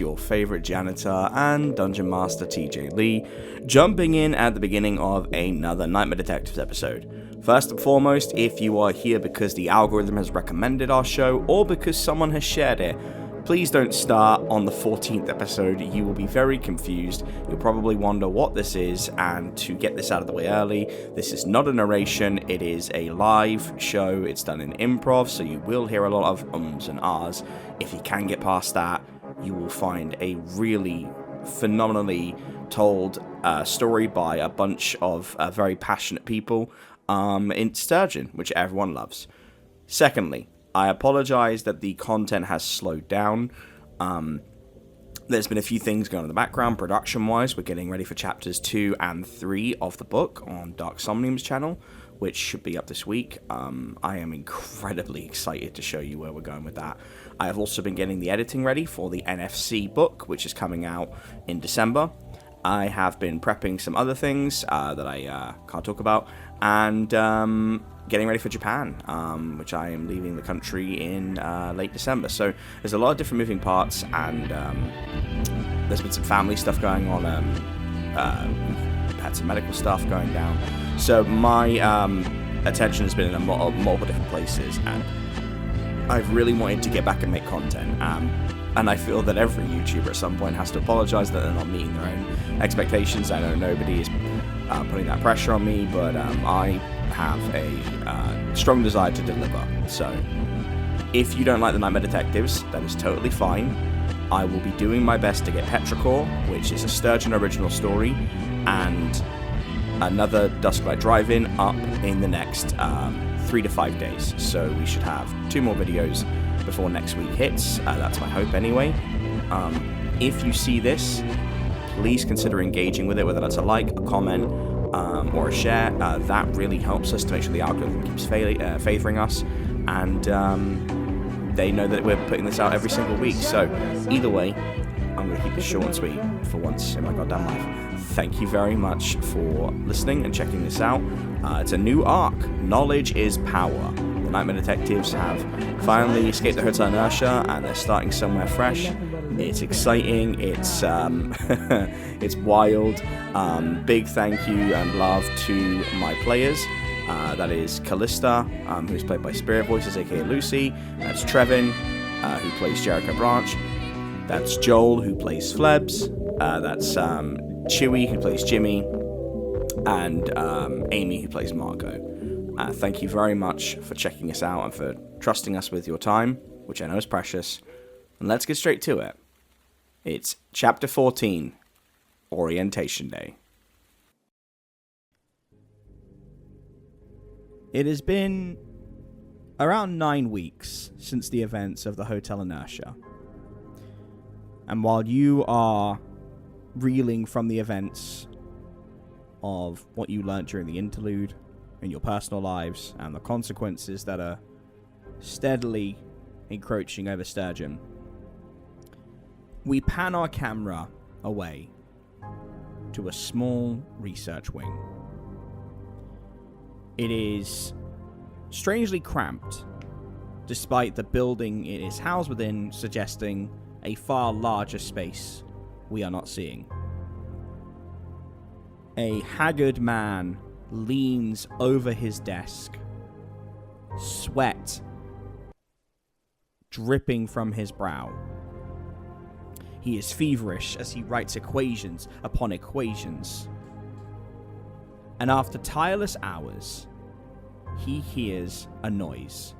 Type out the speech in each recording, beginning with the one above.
your favorite janitor and dungeon master TJ Lee, jumping in at the beginning of another Nightmare Detectives episode. First and foremost, if you are here because the algorithm has recommended our show or because someone has shared it, please don't start on the 14th episode. You will be very confused. You'll probably wonder what this is, and to get this out of the way early, this is not a narration, it is a live show. It's done in improv, so you will hear a lot of ums and ahs. If you can get past that, you will find a really phenomenally told story by a bunch of very passionate people in Sturgeon, which everyone loves. Secondly, I apologize that the content has slowed down. There's been a few things going on in the background, production-wise. We're getting ready for chapters 2 and 3 of the book on Dark Somnium's channel, which should be up this week. I am incredibly excited to show you where we're going with that. I have also been getting the editing ready for the NFC book, which is coming out in December. I have been prepping some other things that I can't talk about, and getting ready for Japan, which I am leaving the country in late December. So there's a lot of different moving parts, and there's been some family stuff going on. We've had some medical stuff going down. So my attention has been in multiple different places, and I've really wanted to get back and make content. And I feel that every YouTuber at some point has to apologize that they're not meeting their own expectations. I know nobody is putting that pressure on me, but I have a strong desire to deliver. So if you don't like the Nightmare Detectives, that is totally fine. I will be doing my best to get Petrichor, which is a Sturgeon original story, and another Dusklight Drive-In up in the next 3 to 5 days. So we should have 2 more videos before next week hits. That's my hope anyway. If you see this, please consider engaging with it, whether that's a like, a comment, or a share. That really helps us to make sure the algorithm keeps favoring us, and they know that we're putting this out every single week. So either way, I'm going to keep it short and sweet for once in my goddamn life. Thank you very much for listening and checking this out. It's a new arc. Knowledge is power. The Nightmare Detectives have finally escaped the hotel inertia, and they're starting somewhere fresh. It's exciting. It's it's wild. Big thank you and love to my players. That is Callista, who's played by SpiritVoices, aka Luce. That's Trevin, who plays Jericho Branch. That's Joel, who plays Flebs. That's Chewy, who plays Jimmy. And Amy, who plays Margot. Thank you very much for checking us out and for trusting us with your time, which I know is precious. And let's get straight to it. It's Chapter 14, Orientation Day. It has been around 9 weeks since the events of the Hotel Inertia. And while you are reeling from the events of what you learnt during the interlude in your personal lives and the consequences that are steadily encroaching over Sturgeon, we pan our camera away to a small research wing. It is strangely cramped, despite the building it is housed within suggesting a far larger space we are not seeing. A haggard man leans over his desk, sweat dripping from his brow. He is feverish as he writes equations upon equations. And after tireless hours, he hears a noise.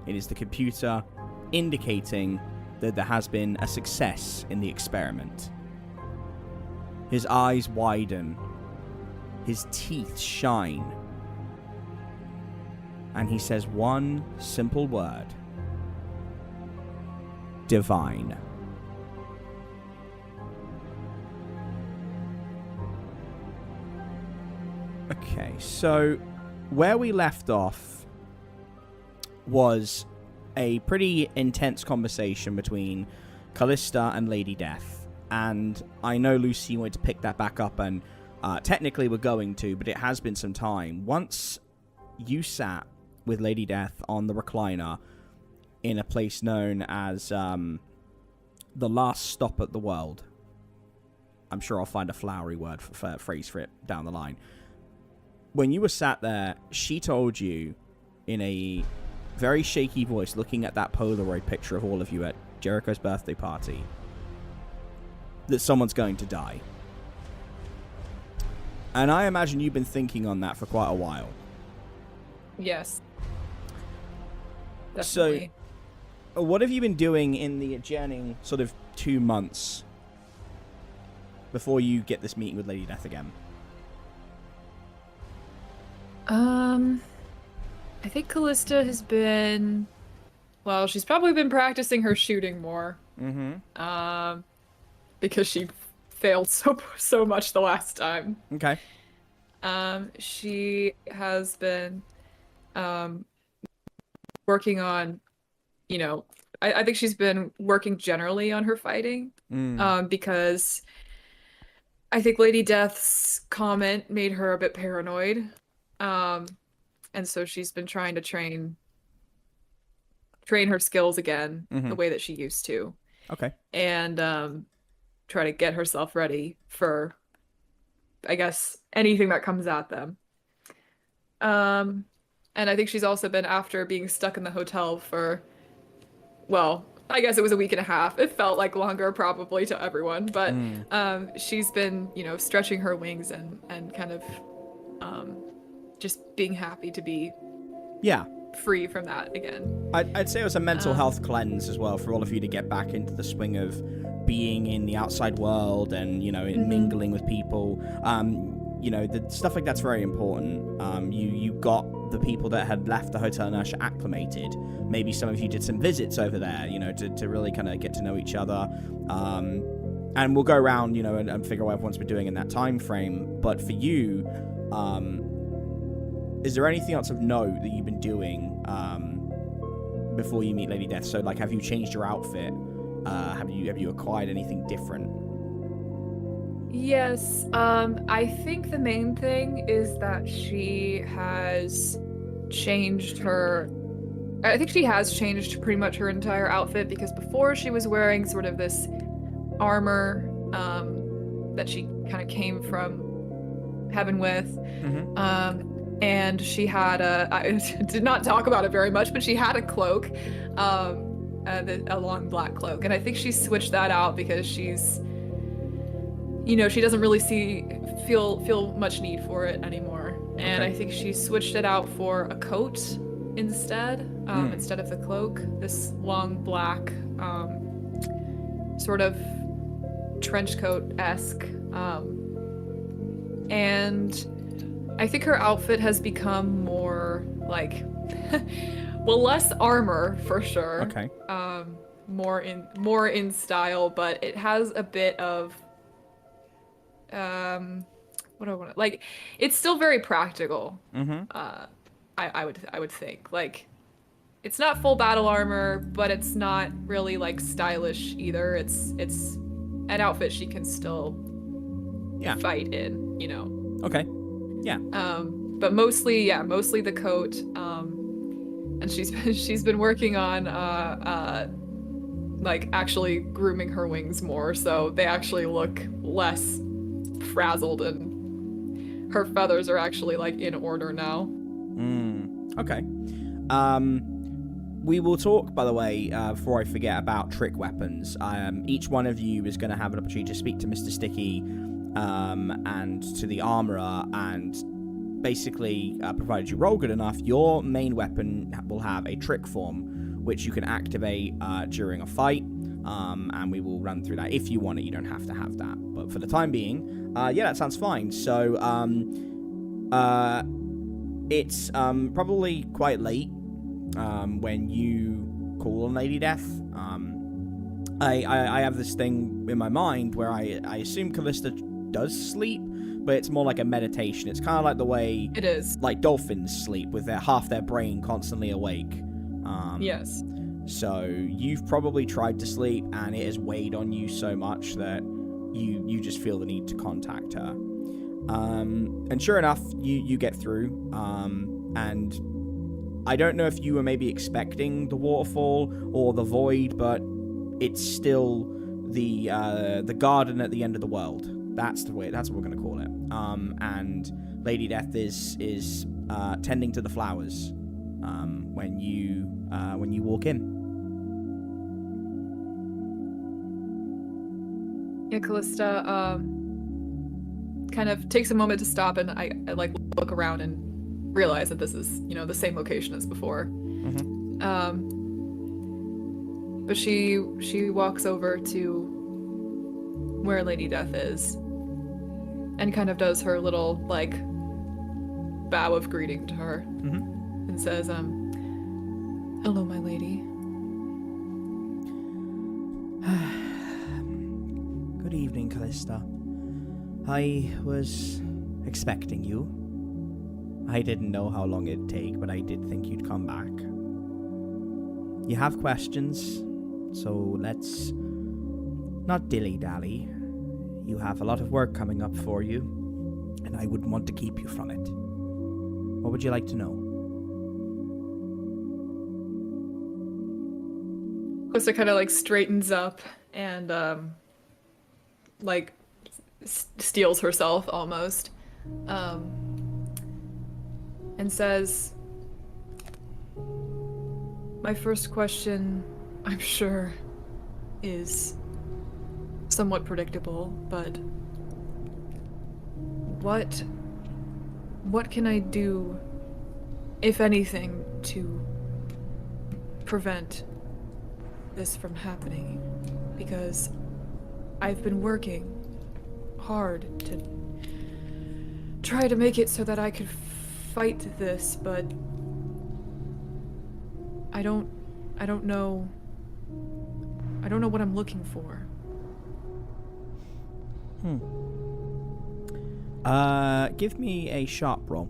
It is the computer indicating that there has been a success in the experiment. His eyes widen, his teeth shine, and he says one simple word: divine. Okay, so where we left off was a pretty intense conversation between Kalista and Lady Death. And I know Lucy wanted to pick that back up, and technically we're going to, but it has been some time. Once you sat with Lady Death on the recliner in a place known as the last stop at the world. I'm sure I'll find a flowery word for phrase for it down the line. When you were sat there, she told you in a very shaky voice, looking at that Polaroid picture of all of you at Jericho's birthday party, that someone's going to die. And I imagine you've been thinking on that for quite a while. Yes. Definitely. So, what have you been doing in the adjourning sort of 2 months before you get this meeting with Lady Death again? I think Callista has been... Well, she's probably been practicing her shooting more. Mm-hmm. Because she failed so much the last time. Okay. She has been working on, you know, I think she's been working generally on her fighting. Because I think Lady Death's comment made her a bit paranoid. And so she's been trying to train her skills again, the way that she used to. Okay. And try to get herself ready for, I guess, anything that comes at them. And I think she's also been, after being stuck in the hotel for, well, I guess it was a week and a half. It felt like longer probably to everyone, but she's been, you know, stretching her wings and kind of just being happy to be free from that again. I'd say it was a mental health cleanse as well for all of you to get back into the swing of being in the outside world and, you know, mingling with people. You know, the stuff like that's very important. You got the people that had left the hotel nursery acclimated. Maybe some of you did some visits over there, you know, to really kind of get to know each other. And we'll go around, you know, and figure out what everyone's been doing in that time frame. But for you, is there anything else of note that you've been doing before you meet Lady Death? So, like, have you changed your outfit? Have you acquired anything different? Yes, I think the main thing is that she has changed her... I think she has changed pretty much her entire outfit, because before she was wearing sort of this armor that she kind of came from heaven with. And she had I did not talk about it very much, but she had a cloak, a long black cloak. And I think she switched that out because she's, you know, she doesn't really feel much need for it anymore. And I think she switched it out for a coat instead, instead of the cloak. This long black, sort of trench coat-esque. And I think her outfit has become more like, well, less armor for sure. Okay. More in style, but it has a bit of, what do I want to, like, it's still very practical. I would think, like, it's not full battle armor, but it's not really like stylish either. It's an outfit she can still fight in, you know. Okay. Yeah. But mostly the coat. And she's been working on like actually grooming her wings more, so they actually look less frazzled, and her feathers are actually like in order now. Okay. We will talk, by the way, before I forget, about trick weapons. Each one of you is going to have an opportunity to speak to Mr. Sticky and to the armorer, and basically, provided you roll good enough, your main weapon will have a trick form, which you can activate during a fight, and we will run through that. If you want it, you don't have to have that. But for the time being, that sounds fine. So, it's probably quite late when you call on Lady Death. I have this thing in my mind where I assume Kalista does sleep, but it's more like a meditation. It's kind of like the way it is, like dolphins sleep, with half their brain constantly awake. Yes. So you've probably tried to sleep, and it has weighed on you so much that you just feel the need to contact her. And sure enough, you get through. And I don't know if you were maybe expecting the waterfall or the void, but it's still the garden at the end of the world. That's what we're going to call it. And Lady Death is tending to the flowers when you walk in. Yeah, Callista kind of takes a moment to stop, and I like look around and realize that this is, the same location as before. Mm-hmm. But she walks over to where Lady Death is and kind of does her little like bow of greeting to her. Mm-hmm. And says, "Hello, my lady." Good evening, Kalista. I was expecting you. I didn't know how long it'd take, but I did think you'd come back. You have questions, so let's not dilly-dally. You have a lot of work coming up for you, and I wouldn't want to keep you from it. What would you like to know? Callista kind of like straightens up and like steals herself almost, and says, "My first question, I'm sure, is somewhat predictable, but what can I do, if anything, to prevent this from happening? Because I've been working hard to try to make it so that I could fight this, but I don't know what I'm looking for." Give me a sharp roll.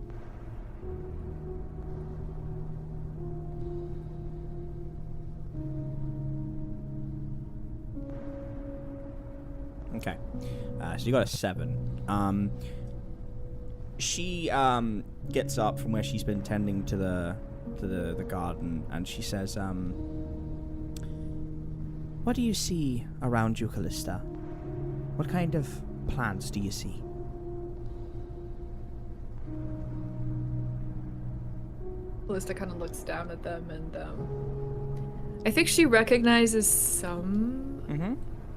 Okay. So you got a 7. She gets up from where she's been tending to the garden, and she says, "What do you see around you, Kalista? What kind of plants do you see?" Callista kind of looks down at them, and I think she recognizes some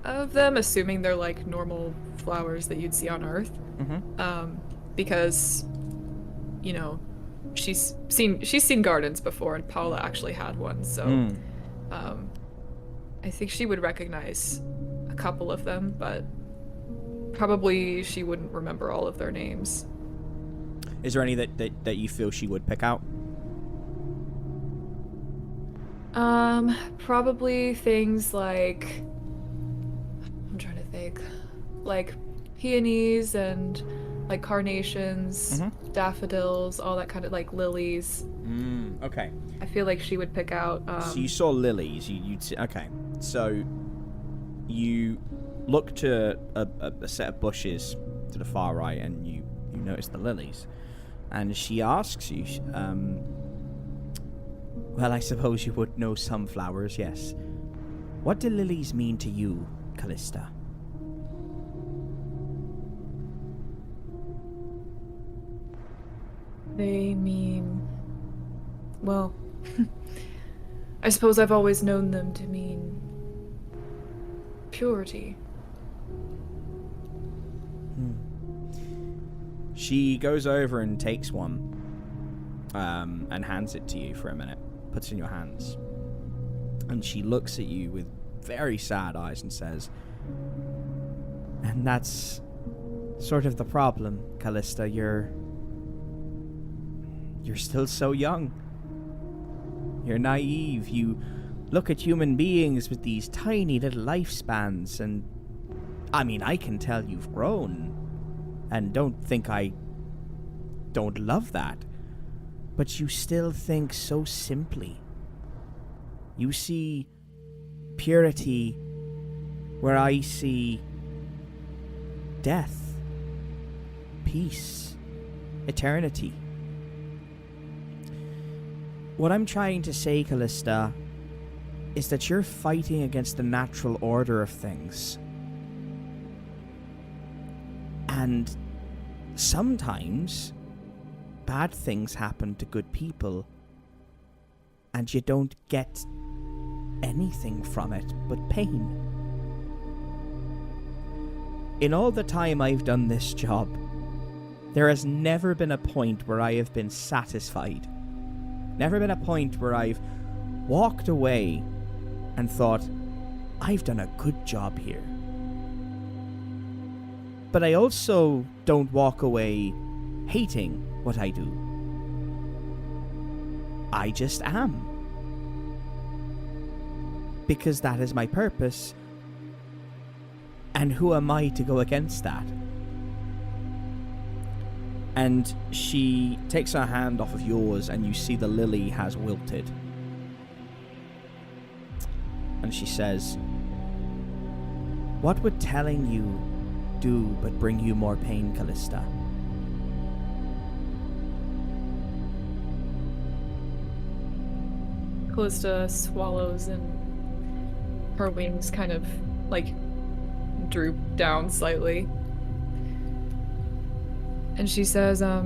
of them, assuming they're like normal flowers that you'd see on Earth. Because, she's seen gardens before, and Paula actually had one, so I think she would recognize a couple of them, but probably she wouldn't remember all of their names. Is there any that you feel she would pick out? Probably things like, I'm trying to think, like peonies and like carnations, daffodils, all that kind of, like lilies. Okay. I feel like she would pick out. So you saw lilies. Okay. So you look to a set of bushes to the far right, and you notice the lilies, and she asks you, well, I suppose you would know some flowers, yes. What do lilies mean to you, Kalista? They mean, well, I suppose I've always known them to mean purity. She goes over and takes one, and hands it to you for a minute. Puts it in your hands. And she looks at you with very sad eyes and says, "And that's sort of the problem, Kalista. You're still so young. You're naive. You look at human beings with these tiny little lifespans, and I mean, I can tell you've grown, and don't think I don't love that. But you still think so simply. You see purity where I see death, peace, eternity. What I'm trying to say, Kalista, is that you're fighting against the natural order of things. And sometimes bad things happen to good people, and you don't get anything from it but pain. In all the time I've done this job, there has never been a point where I have been satisfied. Never been a point where I've walked away and thought, I've done a good job here. But I also don't walk away hating what I do. I just am. Because that is my purpose. And who am I to go against that? And she takes her hand off of yours, and you see the lily has wilted. And she says, what would telling you do but bring you more pain, Kalista? Callista swallows, and her wings kind of like droop down slightly. And she says, I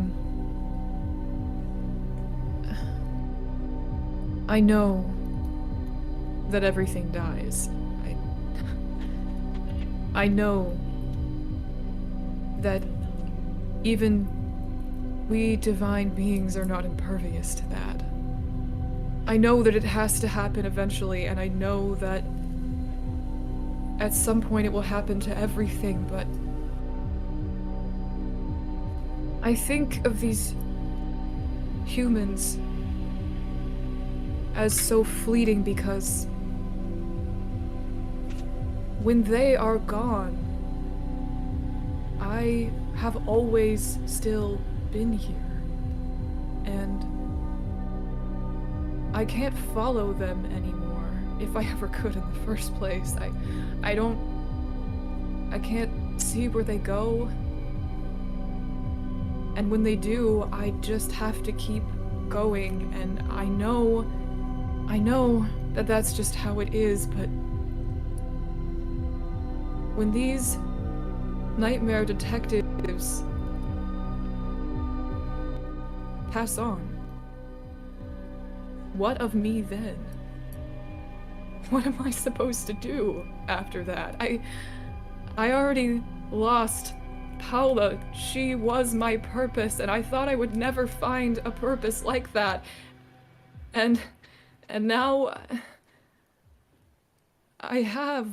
know that everything dies. I know that even we divine beings are not impervious to that. I know that it has to happen eventually, and I know that at some point it will happen to everything, but I think of these humans as so fleeting because when they are gone, I have always still been here, and I can't follow them anymore, if I ever could in the first place. I can't see where they go, and when they do, I just have to keep going, and I know that that's just how it is, but when these nightmare detectives pass on, what of me then? What am I supposed to do after that? I already lost Paula. She was my purpose, and I thought I would never find a purpose like that. And now I have,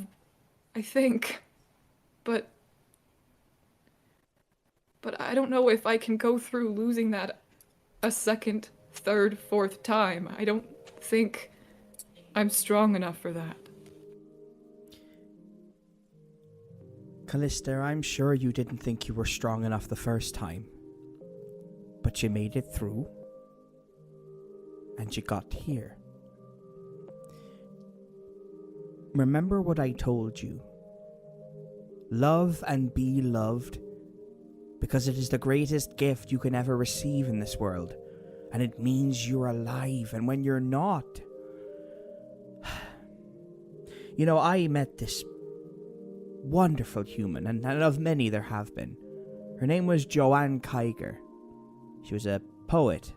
I think. But I don't know if I can go through losing that a second, third, fourth time. I don't think I'm strong enough for that. Kalista, I'm sure you didn't think you were strong enough the first time. But you made it through. And you got here. Remember what I told you. Love and be loved, because it is the greatest gift you can ever receive in this world, and it means you're alive. And when you're not, you know, I met this wonderful human, and of many there have been. Her name was Joanne Kiger. She was a poet,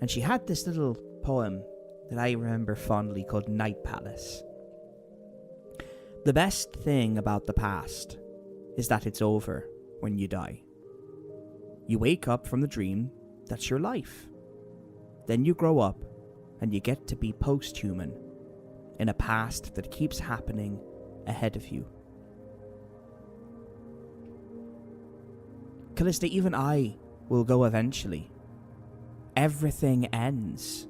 and she had this little poem that I remember fondly called Night Palace. The best thing about the past is that it's over when you die. You wake up from the dream, that's your life. Then you grow up and you get to be post-human in a past that keeps happening ahead of you. Kalista, even I will go eventually. Everything ends.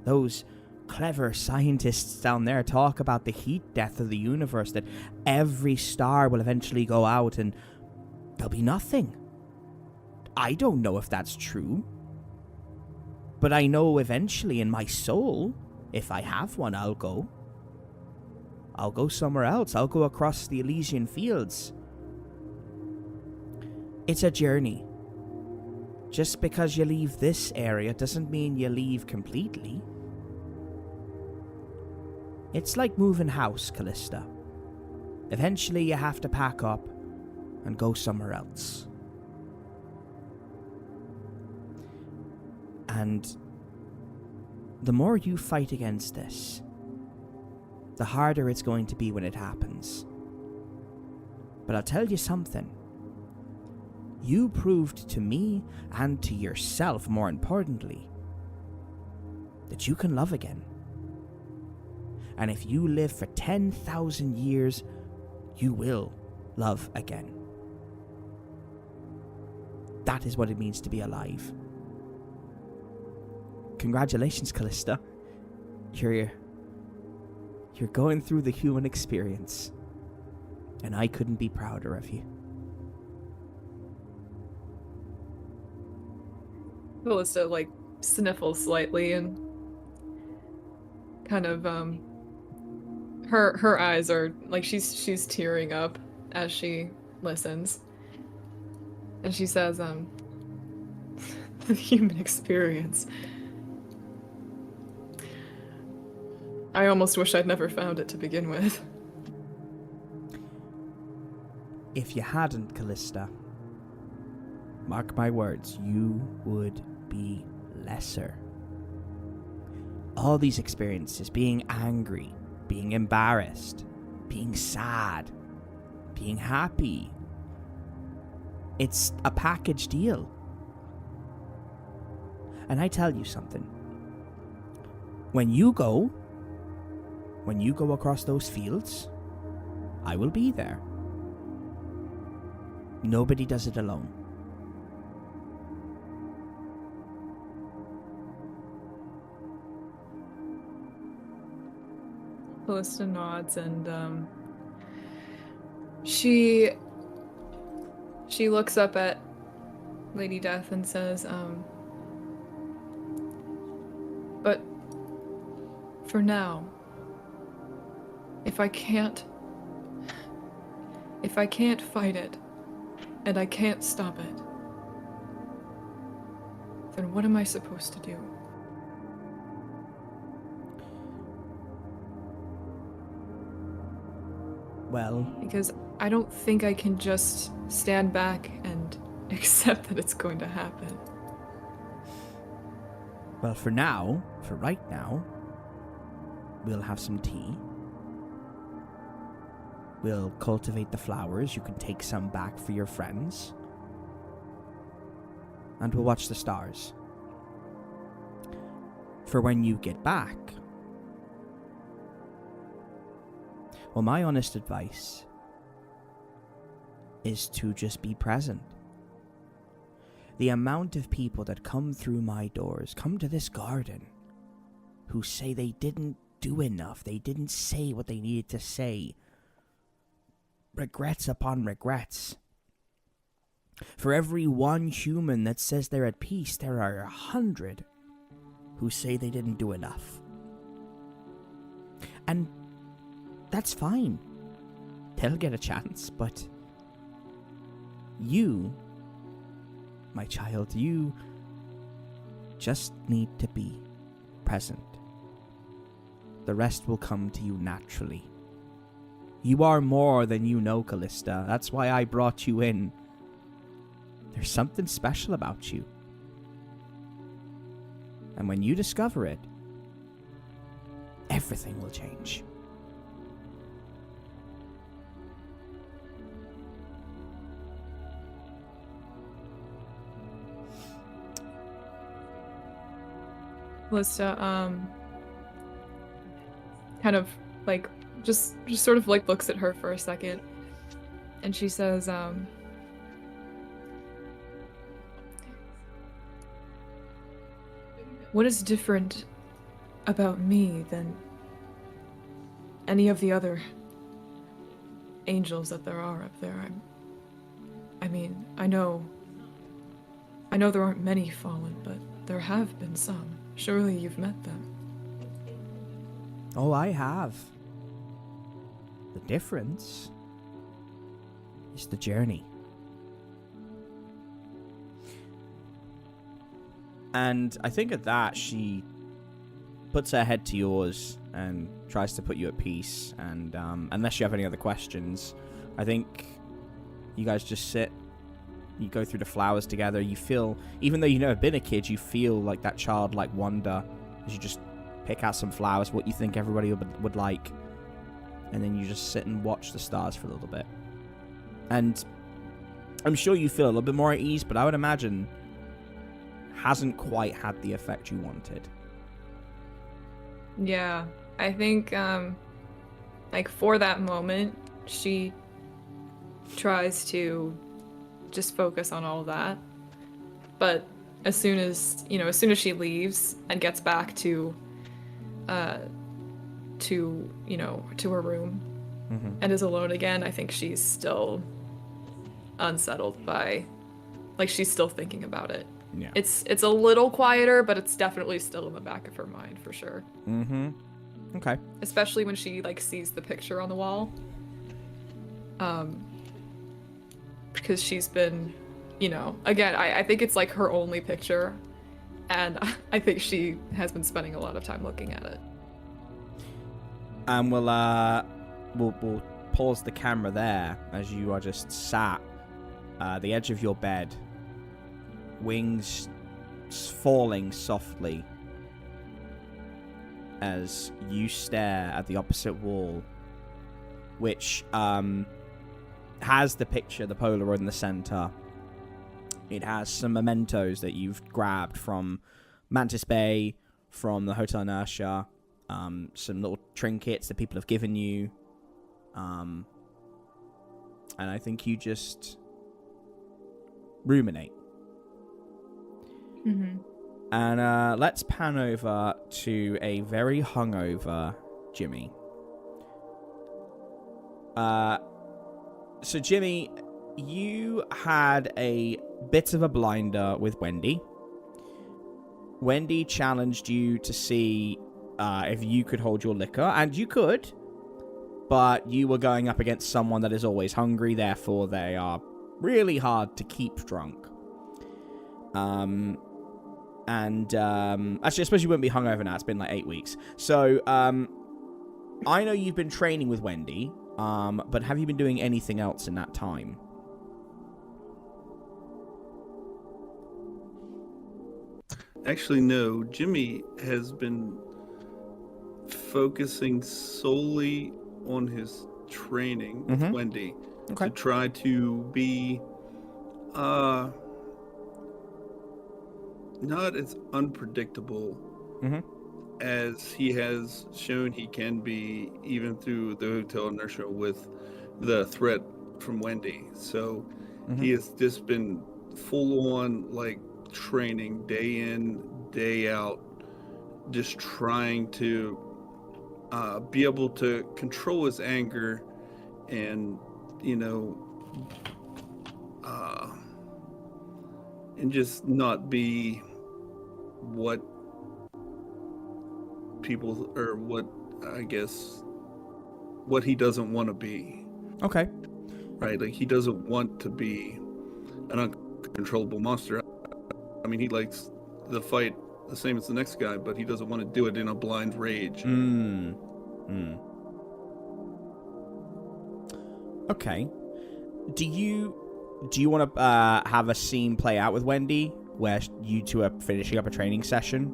Those clever scientists down there talk about the heat death of the universe, that every star will eventually go out and there'll be nothing. I don't know if that's true. But I know eventually in my soul, if I have one, I'll go. I'll go somewhere else. I'll go across the Elysian fields. It's a journey. Just because you leave this area doesn't mean you leave completely. It's like moving house, Callista. Eventually you have to pack up and go somewhere else. And the more you fight against this, the harder it's going to be when it happens. But I'll tell you something. You proved to me, and to yourself more importantly, that you can love again. And if you live for 10,000 years, you will love again. That is what it means to be alive. Congratulations, Kalista. You're going through the human experience, and I couldn't be prouder of you. Kalista, like, sniffles slightly and kind of, her eyes are, like, she's tearing up as she listens. And she says, the human experience. I almost wish I'd never found it to begin with. If you hadn't, Kalista, mark my words, you would be lesser. All these experiences, being angry, being embarrassed, being sad, being happy, it's a package deal. And I tell you something. When you go across those fields, I will be there. Nobody does it alone. Kalista nods and she looks up at Lady Death and says, but for now, if I can't fight it and I can't stop it, then what am I supposed to do? Well, Because I don't think I can just stand back and accept that it's going to happen. well, for right now, we'll have some tea. We'll cultivate the flowers. You can take some back for your friends. And we'll watch the stars. For when you get back, well, my honest advice is to just be present. The amount of people that come through my doors, come to this garden, who say they didn't do enough, they didn't say what they needed to say. Regrets upon regrets. For every one human that says they're at peace, there are 100 who say they didn't do enough. And that's fine. They'll get a chance, but you, my child, you just need to be present. The rest will come to you naturally. You are more than you know, Kalista. That's why I brought you in. There's something special about you. And when you discover it, everything will change. Kalista, kind of like just sort of like looks at her for a second, and she says, what is different about me than any of the other angels that there are up there? I mean, I know there aren't many fallen, but there have been some. Surely you've met them. Oh, I have. The difference is the journey. And I think at that, she puts her head to yours and tries to put you at peace. And unless you have any other questions, I think you guys just sit. You go through the flowers together. You feel, even though you've never been a kid, you feel like that childlike wonder as you just pick out some flowers, what you think everybody would like. And then you just sit and watch the stars for a little bit. And I'm sure you feel a little bit more at ease, but I would imagine hasn't quite had the effect you wanted. Yeah, I think, like, for that moment, she tries to just focus on all of that. But as soon as she leaves and gets back to her room and is alone again, I think she's still unsettled by, like, she's still thinking about it. Yeah. It's a little quieter, but it's definitely still in the back of her mind for sure. Okay. Especially when she, like, sees the picture on the wall. Because she's been, again, I think it's like her only picture, and I think she has been spending a lot of time looking at it. And we'll pause the camera there as you are just sat the edge of your bed, wings falling softly as you stare at the opposite wall, which has the picture, the Polaroid in the center. It has some mementos that you've grabbed from Mantis Bay, from the Hotel Inertia, some little trinkets that people have given you, and I think you just ruminate. And let's pan over to a very hungover Jimmy. So Jimmy, you had a bit of a blinder with Wendy. Wendy challenged you to see if you could hold your liquor, and you could, but you were going up against someone that is always hungry, therefore they are really hard to keep drunk. Actually, I suppose you wouldn't be hungover now. It's been like 8 weeks. So, I know you've been training with Wendy, but have you been doing anything else in that time? Actually, no. Jimmy has been focusing solely on his training with Wendy to try to be not as unpredictable as he has shown he can be, even through the Hotel Inertia with the threat from Wendy. So he has just been full on, like, training day in, day out, just trying to be able to control his anger and, and just not be what people, or what he doesn't want to be. Okay. Right? Like, he doesn't want to be an uncontrollable monster. I mean, he likes the fight the same as the next guy, but he doesn't want to do it in a blind rage. Okay. Do you want to have a scene play out with Wendy where you two are finishing up a training session?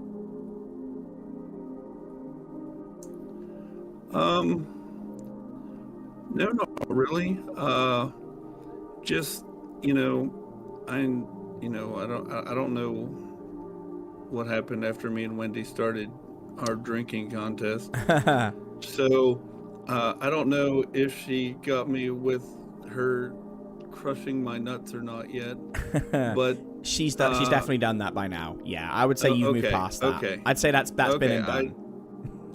No, not really. Just, I don't know what happened after me and Wendy started our drinking contest. So, I don't know if she got me with her crushing my nuts or not yet. But she's definitely done that by now. Yeah, I would say you've moved past that. Okay. I'd say that's been and done.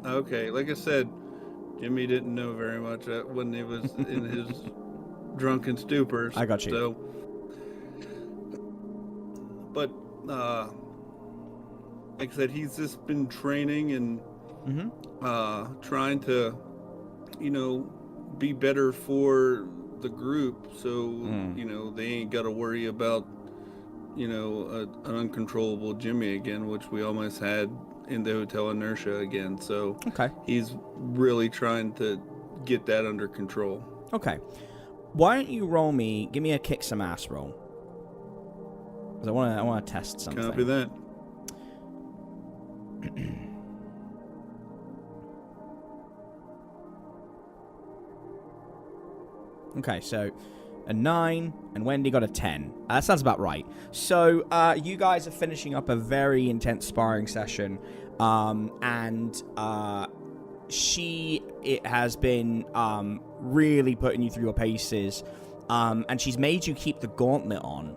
Okay, like I said, Jimmy didn't know very much when he was in his drunken stupor. I got you. So, but like I said, he's just been training and trying to, be better for the group, so they ain't got to worry about an uncontrollable Jimmy again, which we almost had in the hotel inertia again. So Okay. he's really trying to get that under control. Okay. Why don't you give me a kick some ass roll? Because I want to test something. Copy that. Okay, so a 9, and Wendy got a 10. That sounds about right. So, you guys are finishing up a very intense sparring session, and it has been really putting you through your paces, and she's made you keep the gauntlet on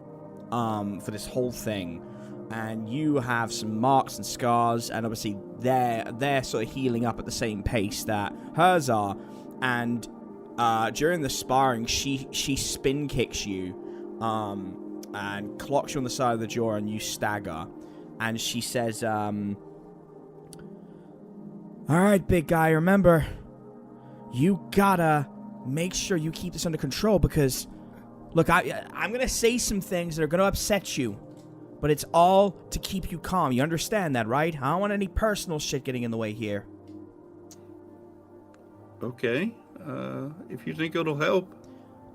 for this whole thing, and you have some marks and scars, and obviously they're sort of healing up at the same pace that hers are, and during the sparring, she spin kicks you, and clocks you on the side of the jaw, and you stagger. And she says, "All right, big guy. Remember, you gotta make sure you keep this under control because, look, I'm gonna say some things that are gonna upset you, but it's all to keep you calm. You understand that, right? I don't want any personal shit getting in the way here." Okay. If you think it'll help.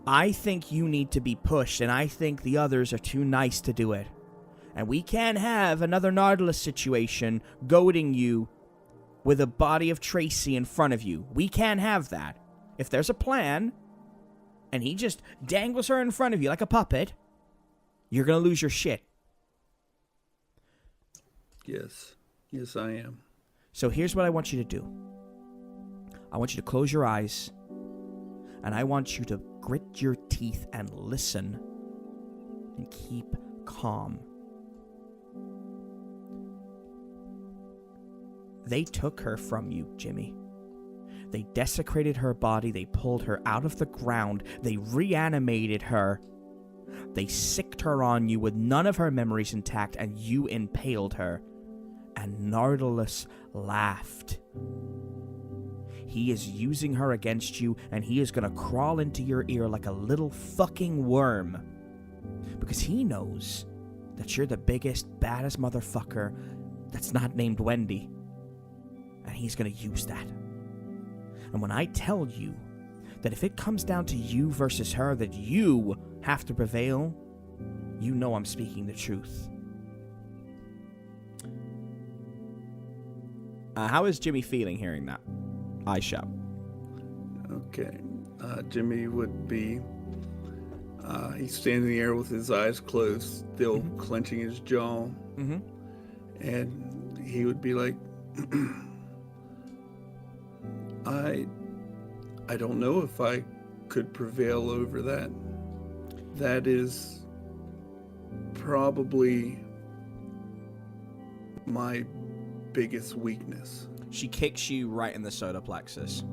I think you need to be pushed, and I think the others are too nice to do it. And we can't have another Nautilus situation goading you with a body of Tracy in front of you. We can't have that. If there's a plan, and he just dangles her in front of you like a puppet, you're gonna lose your shit. Yes. Yes, I am. So here's what I want you to do. I want you to close your eyes, and I want you to grit your teeth and listen and keep calm. They took her from you, Jimmy. They desecrated her body, they pulled her out of the ground, they reanimated her, they sicked her on you with none of her memories intact, and you impaled her. And Nautilus laughed. He is using her against you, and he is gonna crawl into your ear like a little fucking worm. Because he knows that you're the biggest, baddest motherfucker that's not named Wendy. And he's gonna use that. And when I tell you that if it comes down to you versus her, that you have to prevail, you know I'm speaking the truth. How is Jimmy feeling hearing that? Aisha. Okay. Jimmy would be... he's standing in the air with his eyes closed, still clenching his jaw. And he would be like, I don't know if I could prevail over that. That is probably my biggest weakness. She kicks you right in the solar plexus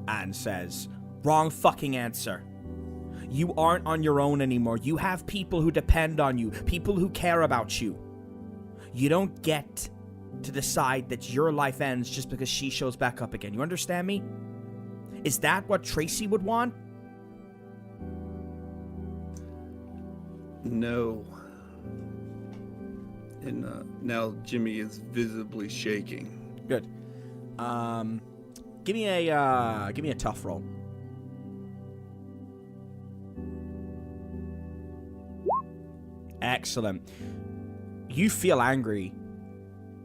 and says, "Wrong fucking answer. You aren't on your own anymore. You have people who depend on you, people who care about you. You don't get to decide that your life ends just because she shows back up again. You understand me? Is that what Tracy would want?" No. And now Jimmy is visibly shaking. Good. Give me a tough roll. Excellent. You feel angry,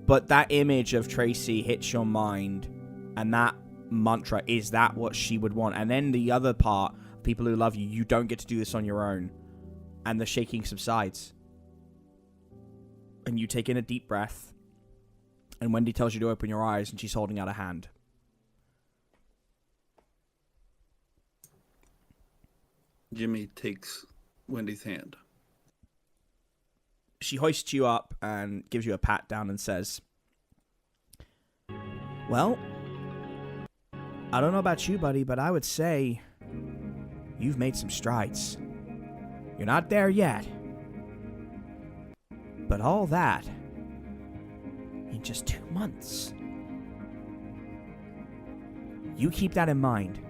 but that image of Tracy hits your mind, and that mantra, is that what she would want? And then the other part, people who love you, you don't get to do this on your own. And the shaking subsides. And you take in a deep breath. And Wendy tells you to open your eyes, and she's holding out a hand. Jimmy takes Wendy's hand. She hoists you up and gives you a pat down and says, Well, I don't know about you, buddy, but I would say you've made some strides. You're not there yet. But all that in just 2 months. You keep that in mind,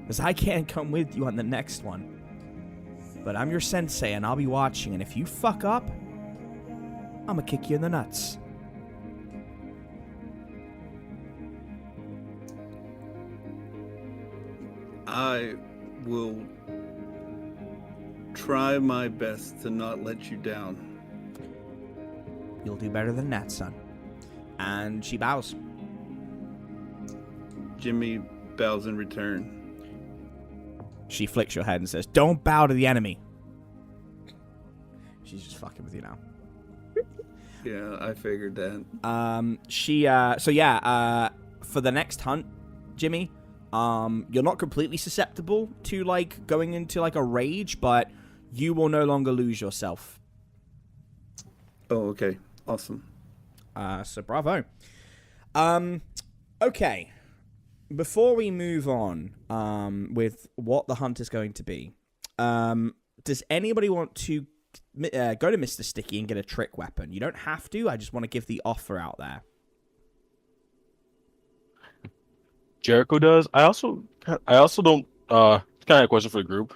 because I can't come with you on the next one. But I'm your sensei, and I'll be watching, and if you fuck up, I'm gonna kick you in the nuts. I will try my best to not let you down. You'll do better than that, son. And she bows. Jimmy bows in return. She flicks your head and says, "Don't bow to the enemy." She's just fucking with you now. Yeah, I figured that. For the next hunt, Jimmy, you're not completely susceptible to, like, going into, like, a rage, but you will no longer lose yourself. Oh, okay. Awesome. So bravo. Okay. Before we move on, with what the hunt is going to be, does anybody want to go to Mr. Sticky and get a trick weapon? You don't have to. I just want to give the offer out there. Jericho does. I also don't. Kind of a question for the group.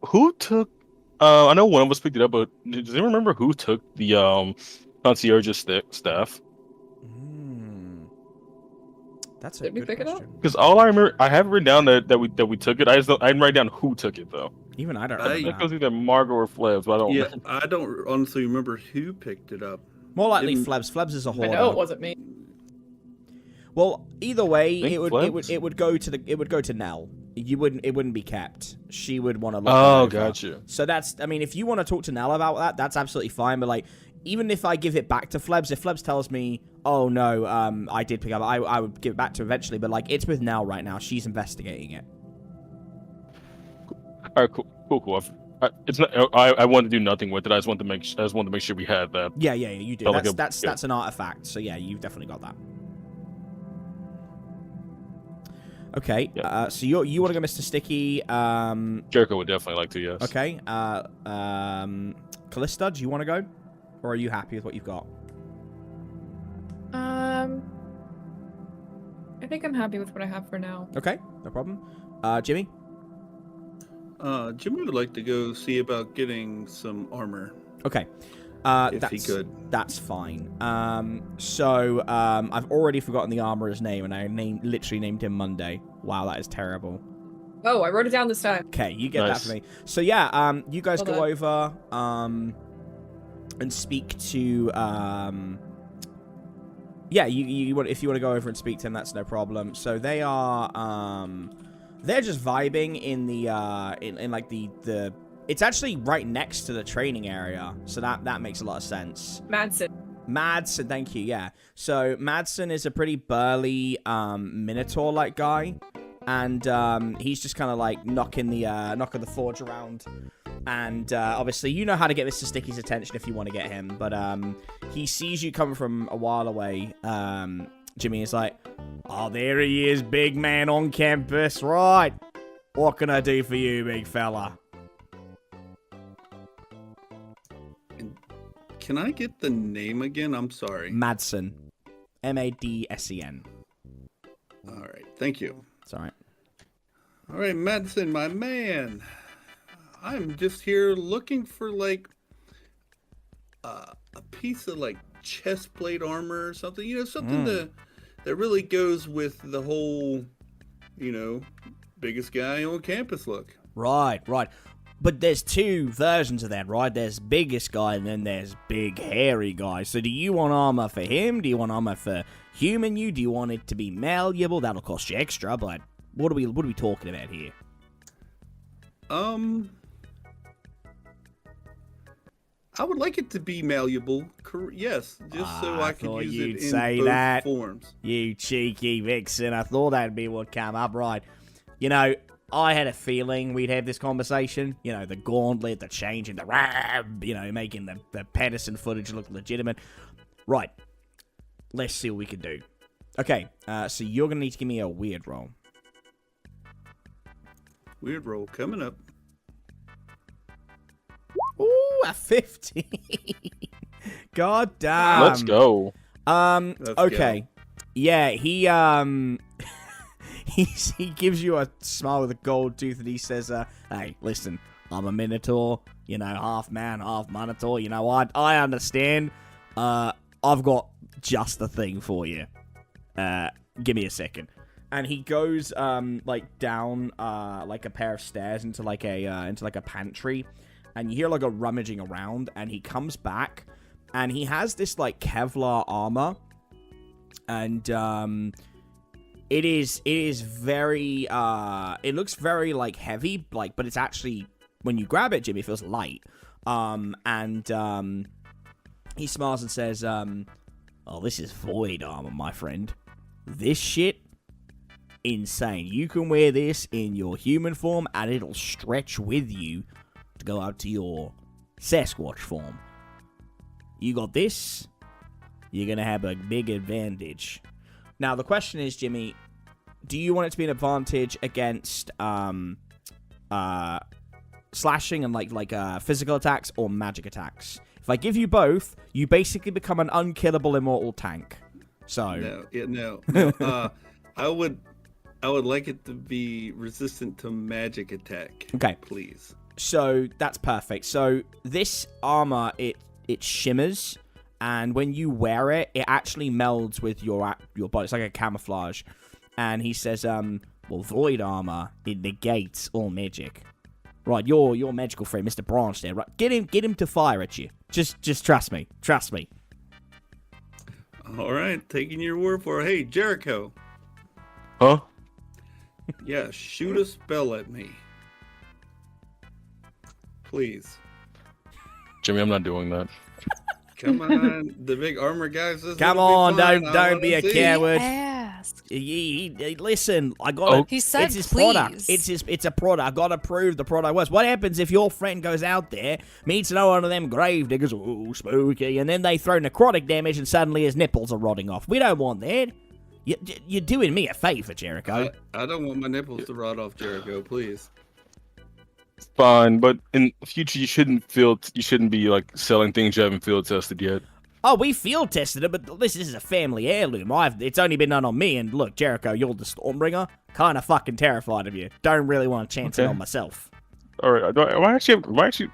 Who took? I know one of us picked it up, but does anyone remember who took the concierge's staff? That's a Did we good pick it up? question. Because all I remember, I have written down that we took it. I didn't write down who took it though. Even I don't I remember That goes that. either Margot or Flebs, but I don't. Yeah, remember. I don't honestly remember who picked it up. More likely Didn't- Flebs. Flebs is a I hoarder. know it wasn't me. Well, either way, Think it would go to Nell. It wouldn't be kept. She would want to look Oh, it over. gotcha. So that's, I mean, if you want to talk to Nell about that, that's absolutely fine. But, like, even if I give it back to Flebs, if Flebs tells me, "Oh no, I did pick up," I would give it back to her eventually. But, like, it's with Nell right now. She's investigating it. All right, cool. It's not. I wanted to do nothing with it. I just wanted to make sure we had that. Yeah, you do. Felt like That's an artifact. So yeah, you've definitely got that. Okay, Yeah. so you want to go Mr. Sticky? Jericho would definitely like to. Yes. Okay. Kalista, do you want to go, or are you happy with what you've got? I think I'm happy with what I have for now. Okay, no problem. Jimmy. Jimmy would like to go see about getting some armor. Okay. If he could. That's fine. So I've already forgotten the armorer's name, and I literally named him Monday. Wow, that is terrible. Oh, I wrote it down this time. Okay, you get Nice. that for me. So yeah, you guys Hold go on. over and speak to yeah, you want, if you want to go over and speak to him, that's no problem. So they are they're just vibing in the in like the it's actually right next to the training area, so that makes a lot of sense. Madsen, thank you. Yeah, so Madsen is a pretty burly minotaur-like guy, and he's just kind of like knocking the forge around. And obviously, you know how to get Mr. Sticky's attention if you want to get him. But he sees you coming from a while away. Jimmy is like, "Oh, there he is, big man on campus. Right, what can I do for you, big fella?" Can I get the name again? I'm sorry. Madsen, Madsen. All right, thank you. It's all right. All right, Madsen, my man. I'm just here looking for like a piece of like chest plate armor or something. You know, something that really goes with the whole, you know, biggest guy on campus look. Right. But there's two versions of that, right? There's biggest guy and then there's big hairy guy. So do you want armor for him? Do you want armor for human you? Do you want it to be malleable? That'll cost you extra, but what are we talking about here? I would like it to be malleable. Yes, just so I can thought use you'd it in say both that. forms. You cheeky vixen. I thought that'd be what came up, right? You know, I had a feeling we'd have this conversation. You know, the gauntlet, the changing, the rab, you know, making the Pedersen footage look legitimate. Right. Let's see what we can do. Okay, so you're going to need to give me a weird roll. Weird roll coming up. Ooh, a 15. God damn. Let's go. Let's Okay. go. Yeah, he he gives you a smile with a gold tooth and he says, "Hey, listen, I'm a minotaur, you know, half man, half minotaur. You know, I understand. I've got just the thing for you. Give me a second." and he goes like down like a pair of stairs into like a pantry, and you hear like a rummaging around, and he comes back, and he has this like Kevlar armor, and it is very it looks very like heavy, like, but it's actually, when you grab it, Jimmy, it feels light. He smiles and says, "Oh, this is void armor, my friend. This shit, insane. You can wear this in your human form, and it'll stretch with you to go out to your Sasquatch form. You got this, you're gonna have a big advantage." Now, the question is, Jimmy, do you want it to be an advantage against slashing and like physical attacks or magic attacks? If I give you both, you basically become an unkillable immortal tank. So no. I would like it to be resistant to magic attack. Okay, please. So that's perfect. So this armor, it shimmers, and when you wear it, it actually melds with your body. It's like a camouflage. And he says, "Well, void armor, it negates all magic." Right, your magical friend, Mr. Branch there, right? Get him to fire at you. Just trust me. Trust me. All right, taking your word for it. Hey, Jericho. Huh? Yeah, shoot a spell at me. Please. Jimmy, I'm not doing that. Come on, the big armor guy says. Come on, don't be a coward. Listen, I got to. He said, it's his please. product. It's a product. I got to prove the product works. What happens if your friend goes out there, meets another one of them grave diggers, ooh, spooky, and then they throw necrotic damage and suddenly his nipples are rotting off? We don't want that. You're doing me a favor, Jericho. I don't want my nipples to rot off, Jericho. Please. Fine, but in future you shouldn't be like selling things you haven't field tested yet. Oh, we field tested it, but this is a family heirloom. It's only been done on me, and look, Jericho, you're the Stormbringer. Kind of fucking terrified of you. Don't really want to chance it on myself. All right, am I actually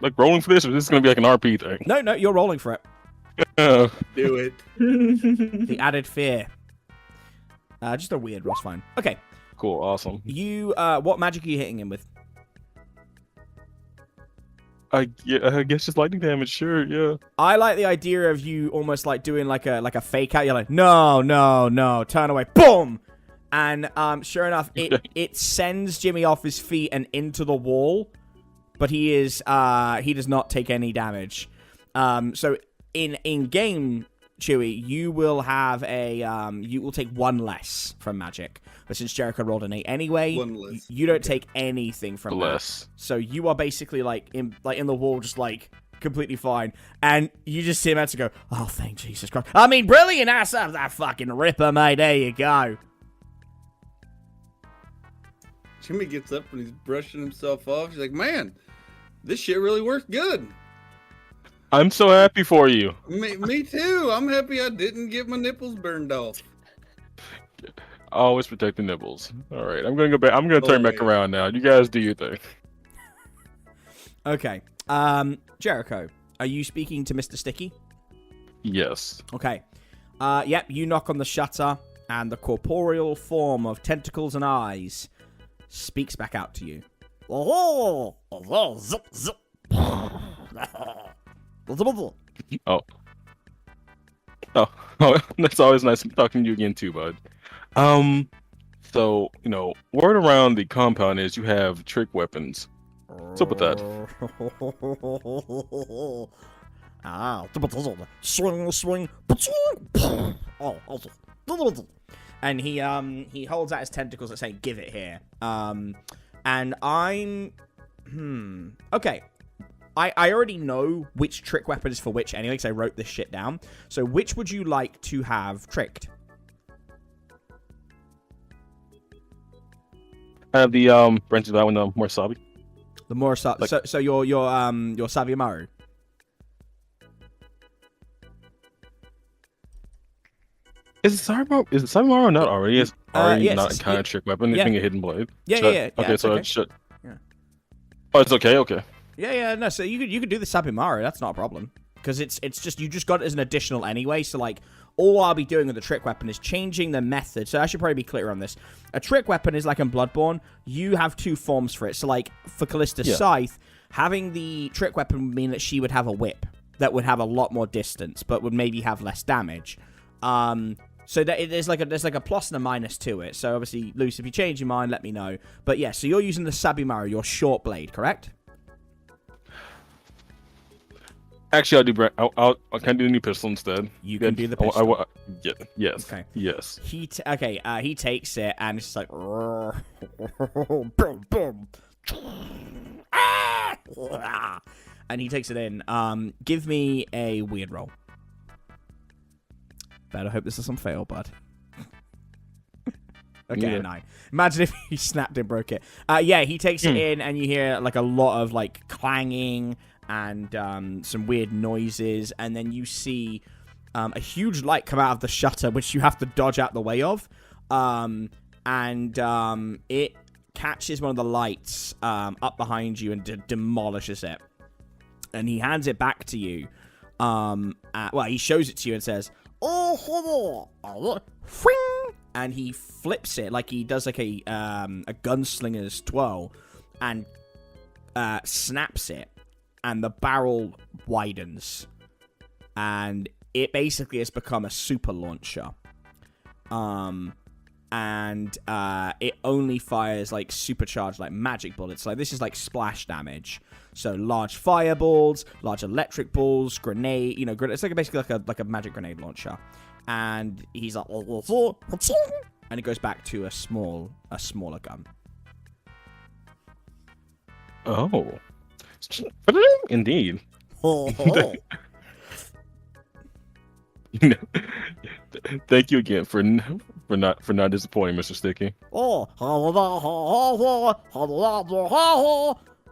like rolling for this, or is this gonna be like an RP thing? No, you're rolling for it. Do it. The added fear. Just a weird roll's fine. Okay. Cool, awesome. You, what magic are you hitting him with? I guess just lightning damage, sure, yeah. I like the idea of you almost like doing like a fake out. You're like, no, turn away, boom, and sure enough, it sends Jimmy off his feet and into the wall, but he does not take any damage. So in game, Chewy, you will have you will take one less from magic. But since Jericho rolled an 8 anyway, you don't take anything from less. That. So you are basically like in the wall, just like completely fine. And you just see him have to go, "Oh, thank Jesus Christ." I mean, brilliant ass of that fucking ripper, mate. There you go. Jimmy gets up and he's brushing himself off. He's like, "Man, this shit really worked good." I'm so happy for you. Me too. I'm happy I didn't get my nipples burned off. Always protect the nipples. All right, I'm gonna go back. I'm gonna turn back around now. You guys do your thing. Okay. Jericho, are you speaking to Mr. Sticky? Yes. Okay. Yep. You knock on the shutter, and the corporeal form of tentacles and eyes speaks back out to you. Oh. Oh, that's always nice talking to you again too, bud. So, word around the compound is you have trick weapons. What's up with that? Swing. And he holds out his tentacles and say, "Give it here." And I'm okay. I already know which trick weapon is for which anyway, because I wrote this shit down. So which would you like to have tricked? I have the branches of that one, the Morisabi. The Morisabi. So your Savimaru. Is it Savimaru not already? It's already yes, not a kind of trick weapon. It's being a hidden blade. Yeah. Okay, so okay. it should. Yeah. Oh, it's okay. Okay. Yeah. No, so you could do the Sabimaru. That's not a problem because it's just you just got it as an additional anyway. So like all I'll be doing with the trick weapon is changing the method. So I should probably be clear on this. A trick weapon is like in Bloodborne. You have two forms for it. So like for Callista's scythe, having the trick weapon would mean that she would have a whip that would have a lot more distance, but would maybe have less damage. So that there's like a plus and a minus to it. So obviously, Luce, if you change your mind, let me know. But yeah, so you're using the Sabimaru, your short blade, correct? Actually, I can do the new pistol instead. You can do the pistol. Yes. Okay. Yes. He takes it and it's just like boom, boom. And he takes it in. Give me a weird roll. Better hope this doesn't fail, bud. Okay, a 9. Imagine if he snapped and broke it. Yeah, he takes it in, and you hear like a lot of like clanging and some weird noises, and then you see a huge light come out of the shutter, which you have to dodge out the way of, and it catches one of the lights up behind you and demolishes it. And he hands it back to you. Well, he shows it to you and says, "Oh, and he flips it like he does like a gunslinger's twirl, and snaps it, and the barrel widens, and it basically has become a super launcher. And it only fires like supercharged like magic bullets. Like this is like splash damage. So large fireballs, large electric balls, grenade. You know, it's like basically like a magic grenade launcher. And he's like, and it goes back to a smaller gun. Oh, indeed. Thank you again for not disappointing, Mr. Sticky.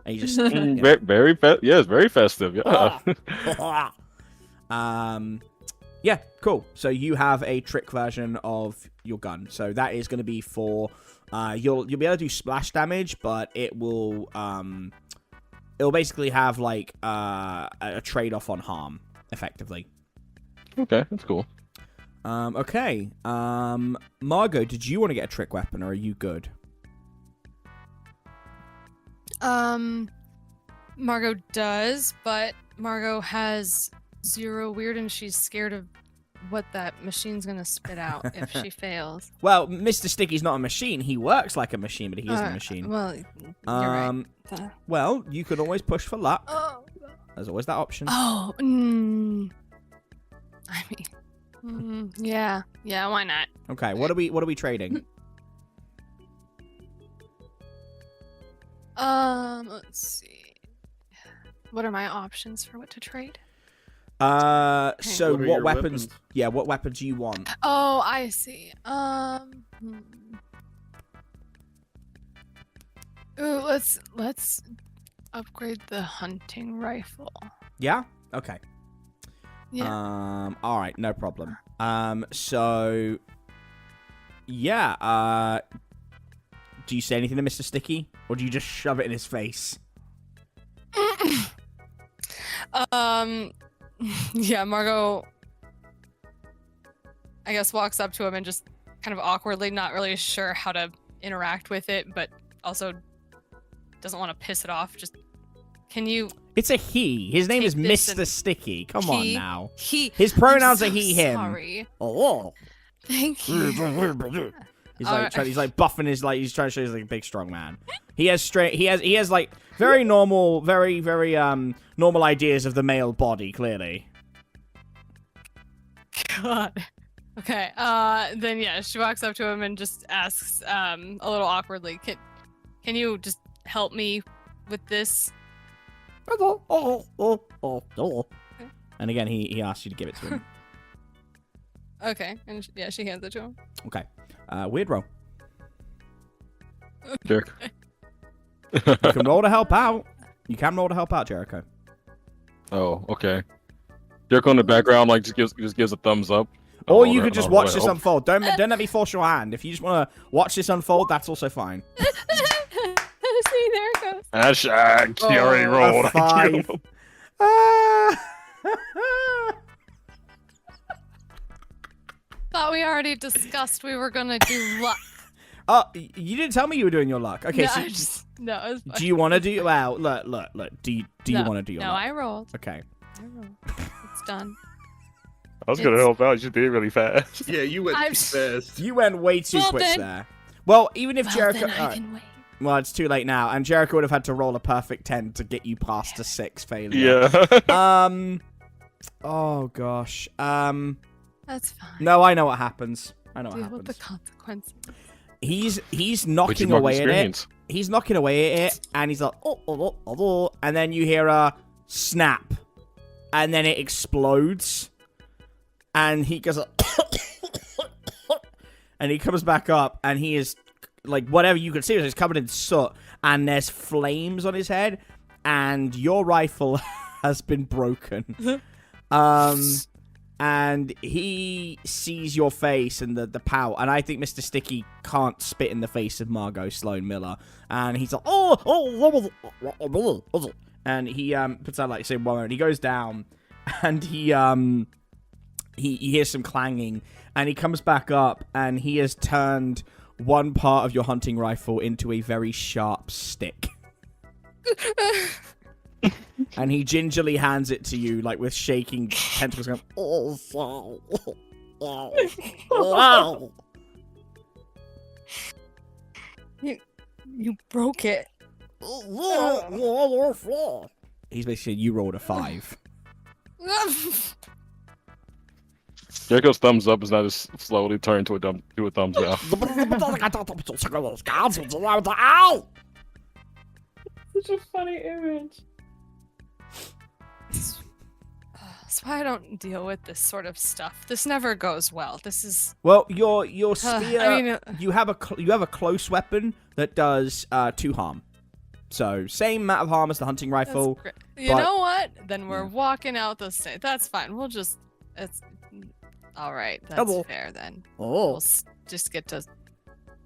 And he just very very festive. Yeah. Yeah, cool. So you have a trick version of your gun. So that is going to be for you'll be able to do splash damage, but it'll basically have like a trade-off on harm, effectively. Okay, that's cool. Okay. Margot, did you want to get a trick weapon, or are you good? Margot does, but Margot has 0 weird, and she's scared of what that machine's gonna spit out if she fails. Well, Mr. Sticky's not a machine. He works like a machine, but he isn't a machine. Well, you're right. Well, you could always push for luck. Oh. There's always that option. Oh, I mean, yeah, why not? Okay, what are we trading? Let's see. What are my options for what to trade? So what weapons? weapons? Yeah, what weapons do you want? Oh, I see. Ooh, let's upgrade the hunting rifle. Yeah. Okay. Yeah. All right, no problem. So yeah. Do you say anything to Mr. Sticky, or do you just shove it in his face? Yeah, Margot, I guess, walks up to him and just kind of awkwardly, not really sure how to interact with it, but also doesn't want to piss it off. Just, can you... It's a he. His name is Mr. Sticky. Come on now. His pronouns are he, him. Sorry. Oh. Thank you. He's like he's like buffing his he's trying to show he's like a big strong man. He has like very normal, very normal ideas of the male body, clearly. God. Okay. Then yeah, she walks up to him and just asks a little awkwardly, "Can you just help me with this?" And again, he asks you to give it to him. Okay, and she hands it to him. Okay. Weird roll. Jerk. You can roll to help out. You can roll to help out, Jericho. Oh, okay. Jericho in the background like just gives a thumbs up. Or you could just watch this unfold. Don't let me force your hand. If you just want to watch this unfold, that's also fine. See, there it goes. Hashtag, he already rolled. A 5. thought we already discussed we were gonna do luck. Oh, you didn't tell me you were doing your luck. Okay, No, so no, it was fine. do you want to do? Well, look. Do you want to do your No, luck? I rolled. Okay. It's done. I was gonna help out. You did it really fast. Yeah, you went I'm- too fast. You went way too Well, quick then- there. Well, even if Well, Jericho. then I alright. can wait. Well, it's too late now, and Jericho would have had to roll a perfect 10 to get you past a 6 failure. Yeah. Oh gosh. That's fine. No, I know what happens. I know what Deal with the happens. consequences. He's Which knocking is more away at it. experience. He's knocking away at it, and he's like, and then you hear a snap, and then it explodes, and he goes, and he comes back up, and he is like whatever you can see, he's covered in soot, and there's flames on his head, and your rifle has been broken. And he sees your face and the pout, and I think Mr. Sticky can't spit in the face of Margot Sloan Miller, and he's like, and he puts out like say one, and he goes down, and he hears some clanging, and he comes back up, and he has turned one part of your hunting rifle into a very sharp stick. And he gingerly hands it to you, like with shaking tentacles going, You broke it. He's basically, you rolled a 5. Jericho's thumbs up is not as slowly turned to a thumbs down. Such a funny image. That's why I don't deal with this sort of stuff. This never goes well. This is. Well, your spear, I mean, you have a close weapon that does 2 harm. So same amount of harm as the hunting rifle. Great. You but- know what? Then we're Yeah. walking out the same. That's fine. We'll just. It's all right. That's Double. fair then. We'll just get to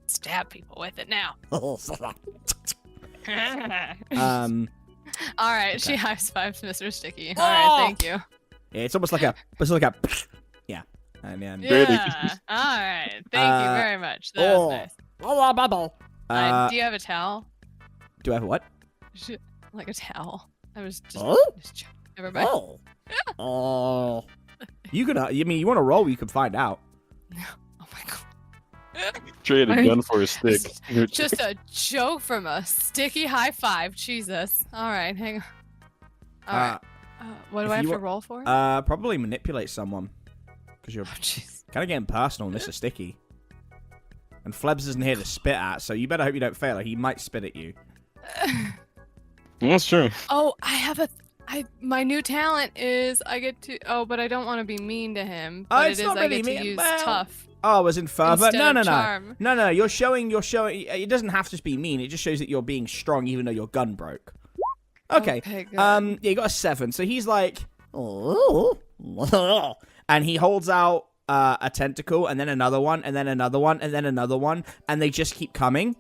stab people with it now. All right. She high fives Mr. Sticky. All right. Thank you. Yeah, it's almost like a yeah. And then Yeah. All right. Thank you very much. That was nice. Do you have a towel? Do I have a what? Like a towel. I was just. Oh. just never mind. Oh. You could. I mean, you want to roll? You could find out. Oh my god. Traded a gun for a stick. Just a joke from a sticky high five. Jesus. All right, hang on. All right. What do if I have you to wa- roll for? Probably manipulate someone, because you're Oh, jeez. kind of getting personal, Mr. Sticky. And Flebs isn't here to spit at, so you better hope you don't fail. Or he might spit at you. That's true. Oh, I have a. My new talent is I get to. Oh, but I don't want to be mean to him. Oh, But it's it is not I really get to mean. use Well, tough. Oh, as in further? Instead No. of charm. No. You're showing. It doesn't have to just be mean. It just shows that you're being strong, even though your gun broke. Okay. Okay, good. Yeah, you got a 7. So he's like, oh, and he holds out a tentacle, and then another one, and then another one, and then another one, and they just keep coming.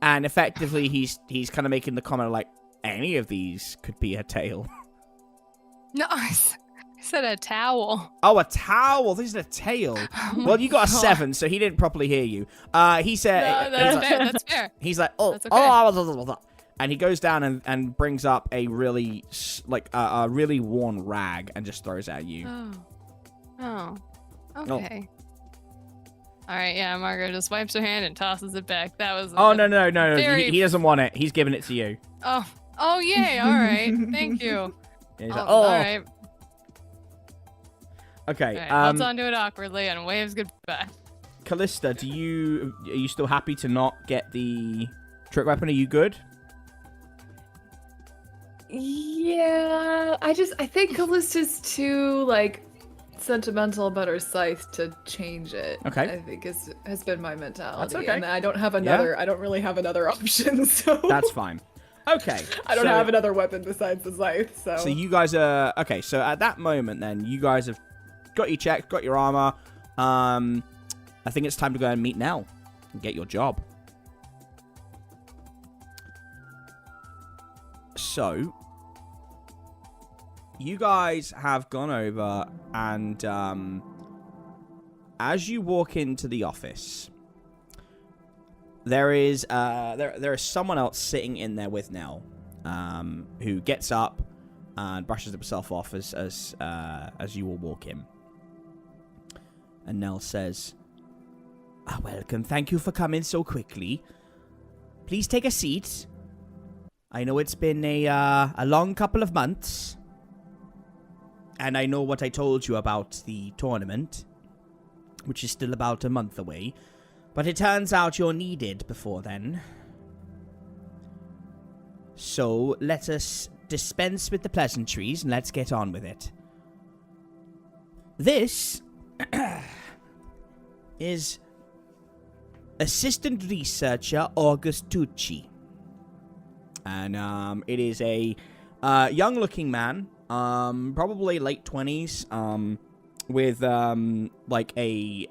And effectively, he's kind of making the comment like, any of these could be a tail. No, I said a towel. Oh, a towel. This is a tail. Oh Well, my you got a God. 7, so he didn't properly hear you. He said, No, he's that's like- fair. That's fair. He's like, oh, That's okay. oh, and he goes down and brings up a really, a really worn rag and just throws it at you. Oh. Okay. All right. Yeah. Margot just wipes her hand and tosses it back. That was. Oh, no. Very- He doesn't want it. He's giving it to you. Oh. Oh, yay. All right. Thank you. And he's Oh, like, all right. Okay. All right. Holds onto it awkwardly and waves goodbye. Callista, are you still happy to not get the trick weapon? Are you good? Yeah, I think Callista's too like sentimental about her scythe to change it. Okay. I think has been my mentality. That's okay. And I don't have another. I don't really have another option. So That's fine. Okay. I don't have another weapon besides the scythe. So. So you guys are okay. So at that moment, then you guys have got your check, got your armor. I think it's time to go and meet Nell and get your job. So you guys have gone over and as you walk into the office, there is someone else sitting in there with Nell, who gets up and brushes himself off as you all walk in. And Nell says, welcome. Thank you for coming so quickly. Please take a seat. I know it's been a long couple of months. And I know what I told you about the tournament, which is still about a month away. But it turns out you're needed before then. So let us dispense with the pleasantries and let's get on with it. This is Assistant Researcher August Tucci. And it is a young-looking man, probably late 20s, with like a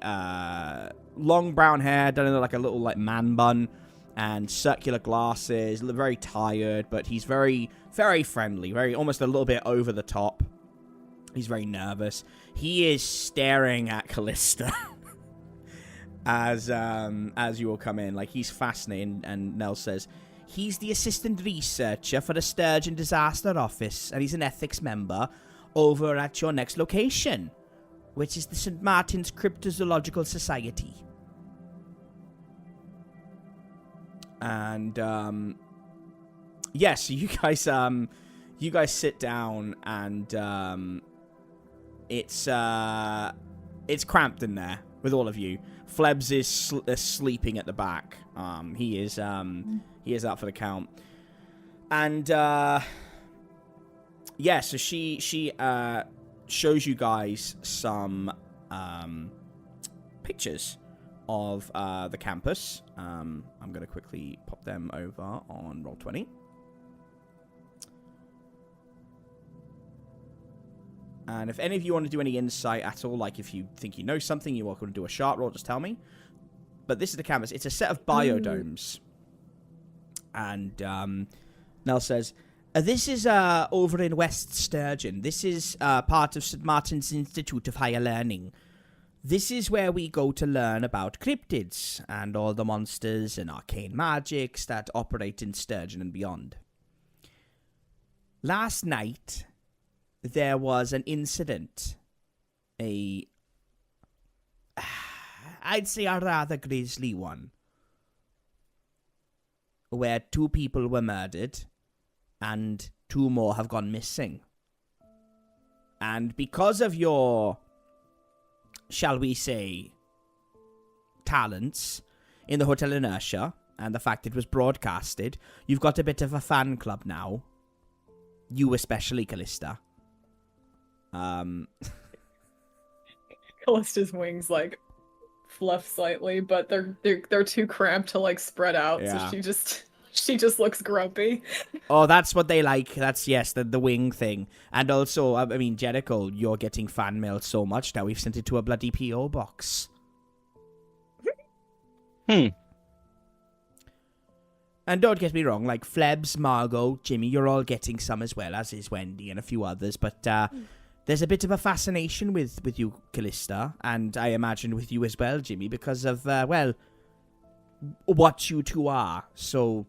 long brown hair done in like a little like man bun and circular glasses. Very tired, but he's very, very friendly, very almost a little bit over the top. He's very nervous. He is staring at Kalista as you all come in. Like, he's fascinating. And Nell says, he's the assistant researcher for the Sturgeon Disaster Office, and he's an ethics member over at your next location, which is the St. Martin's Cryptozoological Society. And yes, you guys sit down, and it's cramped in there with all of you. Flebs is sleeping at the back. He is out for the count. And yeah, so she shows you guys some pictures of the campus. I'm going to quickly pop them over on Roll20. And if any of you want to do any insight at all, like if you think you know something, you're welcome to do a sharp roll, just tell me. But this is the campus. It's a set of biodomes. And Nell says, this is over in West Sturgeon. This is part of St. Martin's Institute of Higher Learning. This is where we go to learn about cryptids and all the monsters and arcane magics that operate in Sturgeon and beyond. Last night, there was an incident. I'd say a rather grisly one, where 2 people were murdered and 2 more have gone missing. And because of your, shall we say, talents in the Hotel Inertia and the fact it was broadcasted, you've got a bit of a fan club now. You especially, Kalista. Callista's wings like fluff slightly, but they're too cramped to like spread out. Yeah. So she just looks grumpy. Oh, that's what they like. That's, yes, the wing thing. And also, I mean, Jericho, you're getting fan mail so much now we've sent it to a bloody P.O. box. And don't get me wrong, like Flebs, Margot, Jimmy, you're all getting some as well, as is Wendy and a few others. But there's a bit of a fascination with you, Kalista, and I imagine with you as well, Jimmy, because of, well, what you two are. So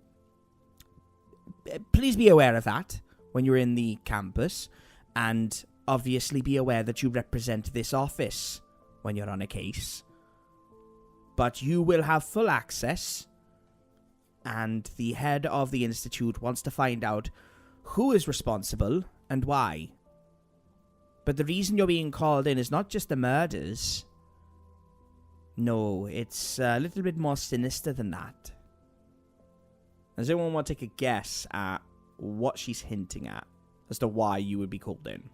please be aware of that when you're in the campus, and obviously be aware that you represent this office when you're on a case. But you will have full access, and the head of the institute wants to find out who is responsible and why. But the reason you're being called in is not just the murders. No, it's a little bit more sinister than that. Does anyone want to take a guess at what she's hinting at as to why you would be called in?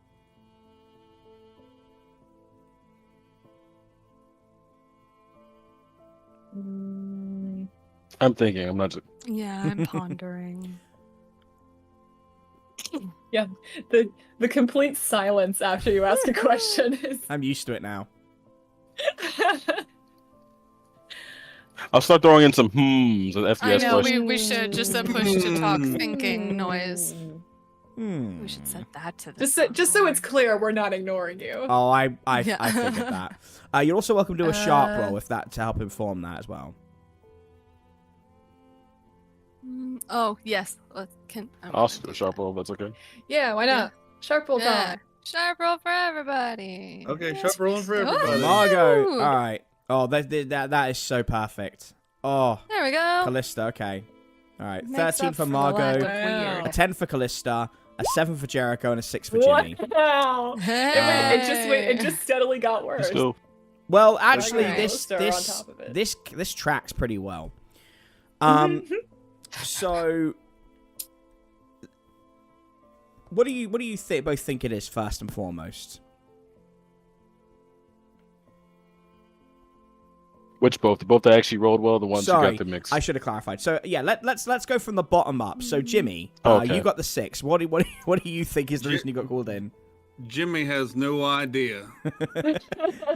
I'm thinking. I'm not. Yeah, I'm pondering. Yeah, the complete silence after you ask a question is. I'm used to it now. I'll start throwing in some hmms and I FPS know, questions. we should just a push to talk thinking noise. We should set that to the Just so it's clear, we're not ignoring you. Oh, I Yeah. figured that. You're also welcome to do a sharp roll if that to help inform that as well. Oh, yes. I'll also do a sharp roll. That's okay. Yeah, why not? Sharp roll Yeah. time. Sharp roll for everybody. Okay, sharp rolling for Oh. everybody. Margot. Ooh. All right. Oh, that is so perfect. Oh, There we go. Callista. Okay. All right. Makes 13 up for the lack Margot. of Wow. weird. A 10 for Callista. A 7 for Jericho and a 6 for Jimmy. Wow. Hey. It just steadily got worse. Let's go. Well, actually, Okay. this Callista on top of it. this tracks pretty well. So, what do you both think it is first and foremost? Which both? The both that actually rolled well, the ones who Sorry, got the mix. I should have clarified. So yeah, let's go from the bottom up. So Jimmy, Okay. you got the 6. What do you think is the reason you got called in? Jimmy has no idea.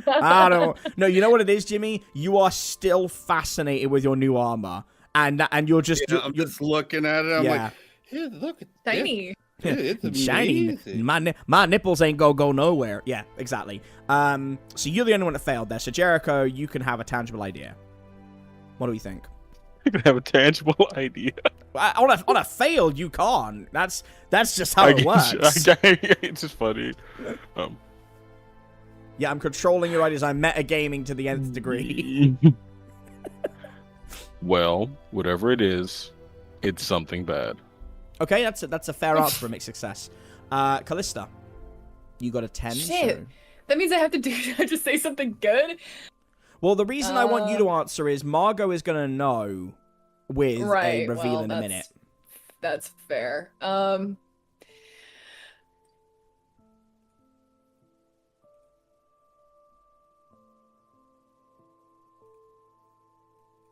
I don't. No, you know what it is, Jimmy. You are still fascinated with your new armor, and you're just Yeah, I'm just looking at it. I'm yeah. like, here, look at Tiny. It's shiny. amazing. My nipples ain't go nowhere. Yeah, exactly. So you're the only one that failed there. So Jericho, you can have a tangible idea. What do you think? You can have a tangible idea. On a failed, you can't. That's just how it works. It's just funny. Yeah, I'm controlling your ideas. I'm metagaming to the nth degree. Well, whatever it is, it's something bad. Okay, that's a fair answer for a mixed success. Kalista, you got a 10. Shit. So... That means I have to say something good. Well, the reason I want you to answer is Margot is gonna know with a reveal in a minute. That's fair.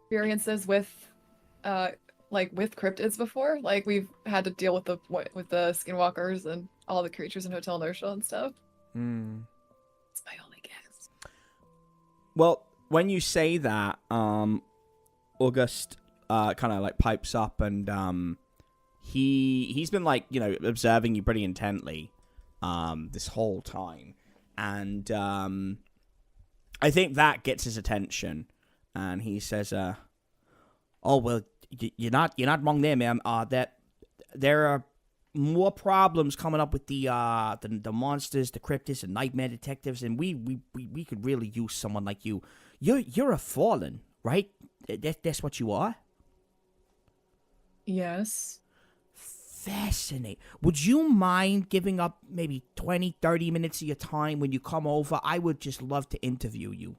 Experiences with with cryptids before. Like we've had to deal with the skinwalkers and all the creatures in Hotel Inertia and stuff. That's my only guess. Well, when you say that, August kind of like pipes up and he's been like, you know, observing you pretty intently this whole time. And I think that gets his attention. And he says, "Oh well, you're not wrong there, ma'am. That there are more problems coming up with the monsters, the cryptids, and nightmare detectives, and we could really use someone like you. You're a fallen, right? That's what you are." Yes. Fascinating. Would you mind giving up maybe 20, 30 minutes of your time when you come over? I would just love to interview you.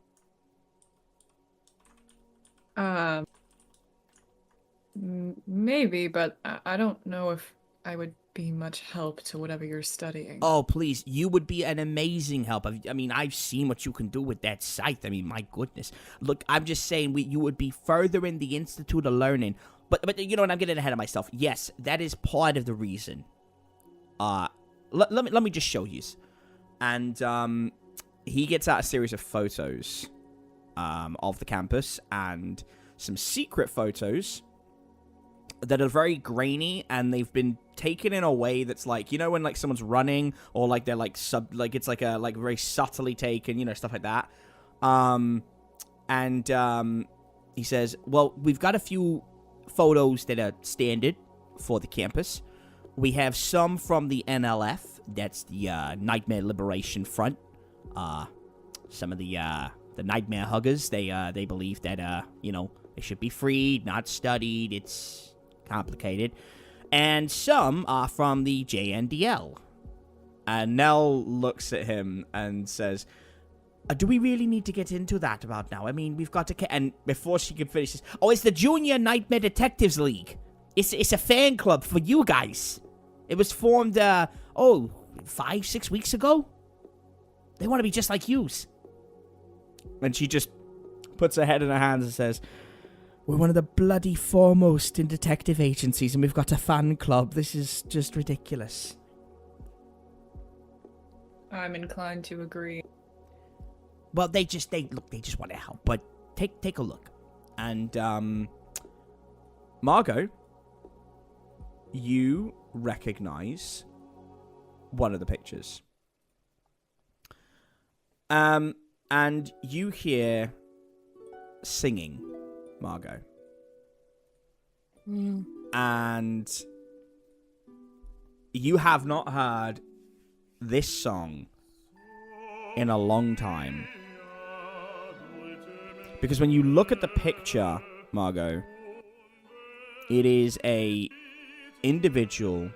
Maybe, but I don't know if I would be much help to whatever you're studying. Oh, please. You would be an amazing help. I mean, I've seen what you can do with that site. I mean, my goodness. Look, I'm just saying you would be further in the Institute of Learning. But you know what? I'm getting ahead of myself. Yes, that is part of the reason. Let me just show you. And he gets out a series of photos of the campus and some secret photos that are very grainy, and they've been taken in a way that's like, you know, when like someone's running or like they're like it's like a very subtly taken, you know, stuff like that. He says, well, we've got a few photos that are standard for the campus. We have some from the NLF, that's the Nightmare Liberation Front. Some of the Nightmare Huggers, they believe that you know, they should be freed, not studied. It's complicated. And some are from the JNDL. And Nell looks at him and says, do we really need to get into that about now? I mean, we've got to... And before she can finish this... Oh, it's the Junior Nightmare Detectives League. It's a fan club for you guys. It was formed, 5-6 weeks ago? They want to be just like yous. And she just puts her head in her hands and says, we're one of the bloody foremost in detective agencies, and we've got a fan club. This is just ridiculous. I'm inclined to agree. Well, they just want to help, but take a look. And Margot, you recognize one of the pictures. And you hear singing, Margot. And you have not heard this song in a long time. Because when you look at the picture, Margot, it is a individual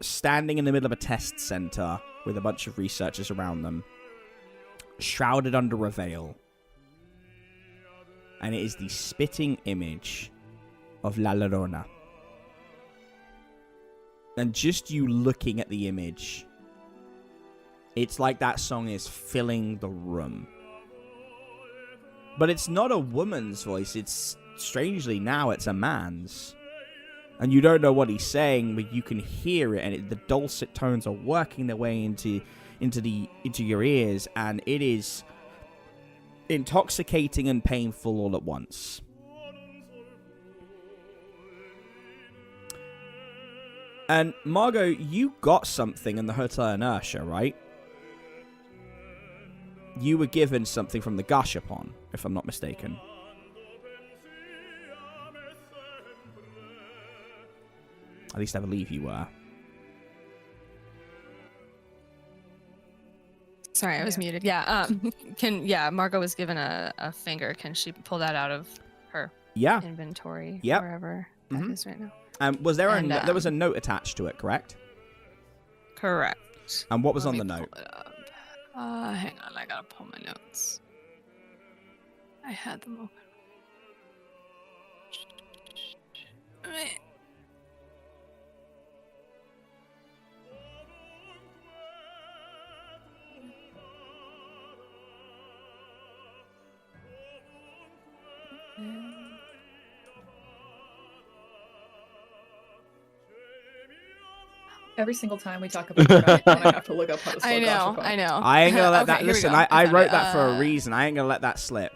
standing in the middle of a test center with a bunch of researchers around them, shrouded under a veil. And it is the spitting image of La Llorona. And just you looking at the image, it's like that song is filling the room. But it's not a woman's voice. It's, strangely now, it's a man's. And you don't know what he's saying, but you can hear it, and the dulcet tones are working their way into your ears, and it is intoxicating and painful all at once. And Margot, you got something in the Hotel Inertia, right? You were given something from the Gashapon, if I'm not mistaken. At least I believe you were. Sorry, I was muted. Yeah. Margot was given a finger. Can she pull that out of her inventory? Yep. Wherever that is right now. Was there there was a note attached to it, correct? Correct. And what was on the note? Hang on, I gotta pull my notes. I had them open. Every single time we talk about the I have to look up how to spell I know. I ain't gonna let that. Okay, Listen, I wrote that for a reason. I ain't gonna let that slip.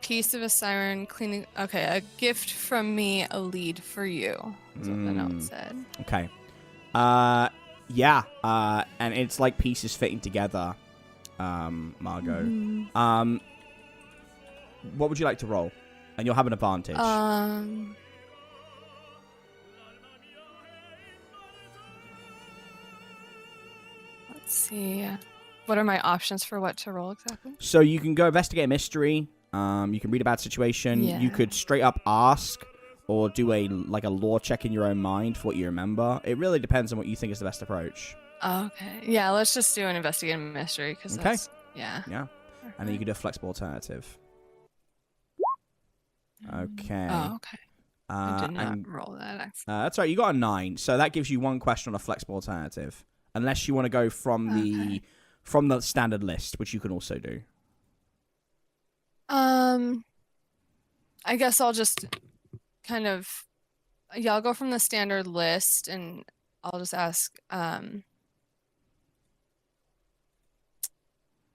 Piece of a siren cleaning. Okay, a gift from me, a lead for you. That's what the note said. Okay. And it's like pieces fitting together, Margot. What would you like to roll? And you'll have an advantage. Let's see. What are my options for what to roll exactly? So you can go investigate a mystery. You can read a bad situation. Yeah. You could straight up ask or do a lore check in your own mind for what you remember. It really depends on what you think is the best approach. Okay. Yeah, let's just do an investigate a mystery because that's yeah. Yeah. And then you can do a flexible alternative. Okay. Oh, okay. I did not roll that. That's right. You got a 9, so that gives you one question on a flexible alternative, unless you want to go from the standard list, which you can also do. I guess I'll just kind of I'll go from the standard list, and I'll just ask,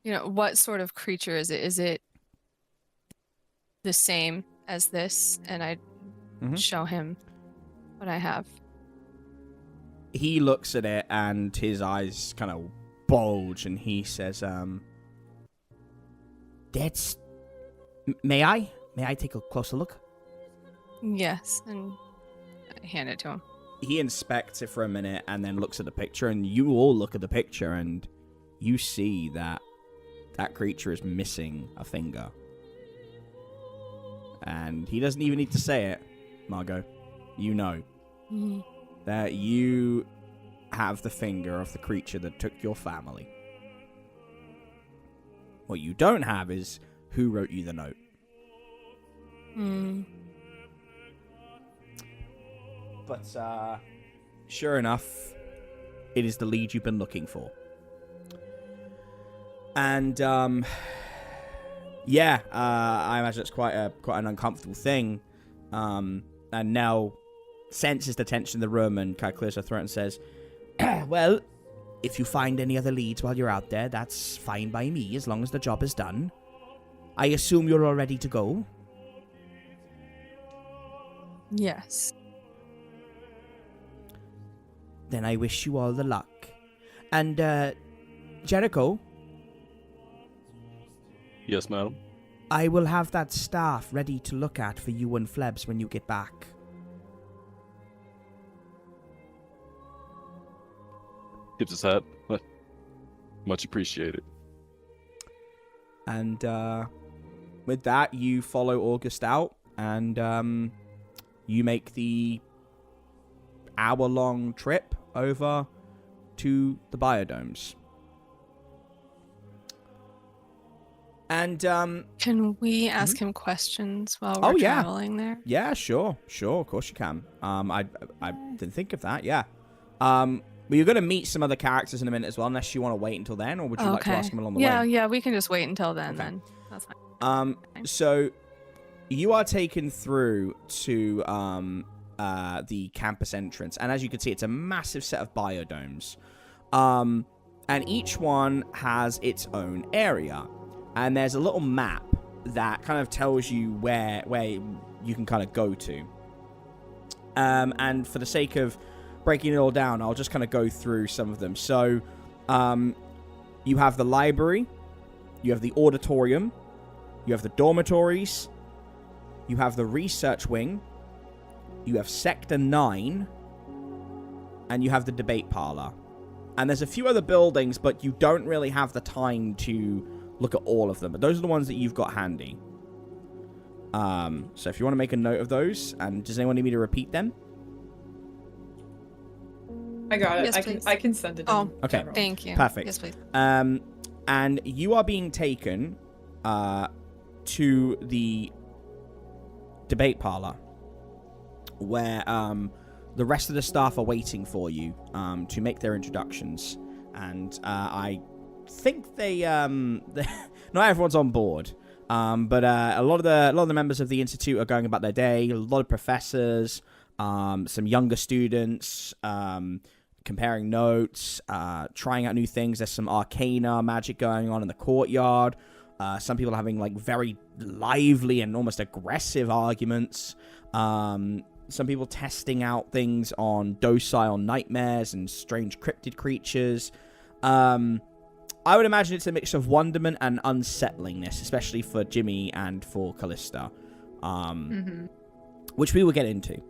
what sort of creature is it? Is it the same as this? And I show him what I have. He looks at it and his eyes kind of bulge and he says, that's... May I take a closer look? Yes, and I hand it to him. He inspects it for a minute and then looks at the picture, and you all look at the picture and you see that creature is missing a finger. And he doesn't even need to say it, Margot. You know that you have the finger of the creature that took your family. What you don't have is who wrote you the note. But sure enough, it is the lead you've been looking for. And I imagine it's quite an uncomfortable thing. And Nell senses the tension in the room and kind of clears her throat and says, well, if you find any other leads while you're out there, that's fine by me, as long as the job is done. I assume you're all ready to go? Yes. then I wish you all the luck. And, Jericho, Yes, madam. I will have that staff ready to look at for you and Flebs when you get back. Tips his hat. Much appreciated. And with that, you follow August out, and you make the hour-long trip over to the biodomes. And Can we ask him questions while we're traveling there? Yeah, sure, of course you can. I didn't think of that. Yeah. But you're going to meet some other characters in a minute as well, unless you want to wait until then, or would you like to ask them along the way? Yeah, we can just wait until then. Okay. Then that's fine. So you are taken through to the campus entrance, and as you can see, it's a massive set of biodomes, and each one has its own area, and there's a little map that kind of tells you where you can kind of go to. And for the sake of breaking it all down, I'll just kind of go through some of them. So, you have the library, you have the auditorium, you have the dormitories, you have the research wing, you have Sector 9, and you have the debate parlor. And there's a few other buildings, but you don't really have the time to look at all of them. But those are the ones that you've got handy. So if you want to make a note of those, and does anyone need me to repeat them? I got it. Yes, I can send it. Oh, in okay. general. Thank you. Perfect. Yes, please. And you are being taken to the debate parlor, where the rest of the staff are waiting for you to make their introductions. And I think they not everyone's on board, but a lot of the members of the institute are going about their day. A lot of professors, some younger students, comparing notes, trying out new things. There's some arcana magic going on in the courtyard. Some people are having like very lively and almost aggressive arguments. Some people testing out things on docile nightmares and strange cryptid creatures. I would imagine it's a mix of wonderment and unsettlingness, especially for Jimmy and for Callista, which we will get into.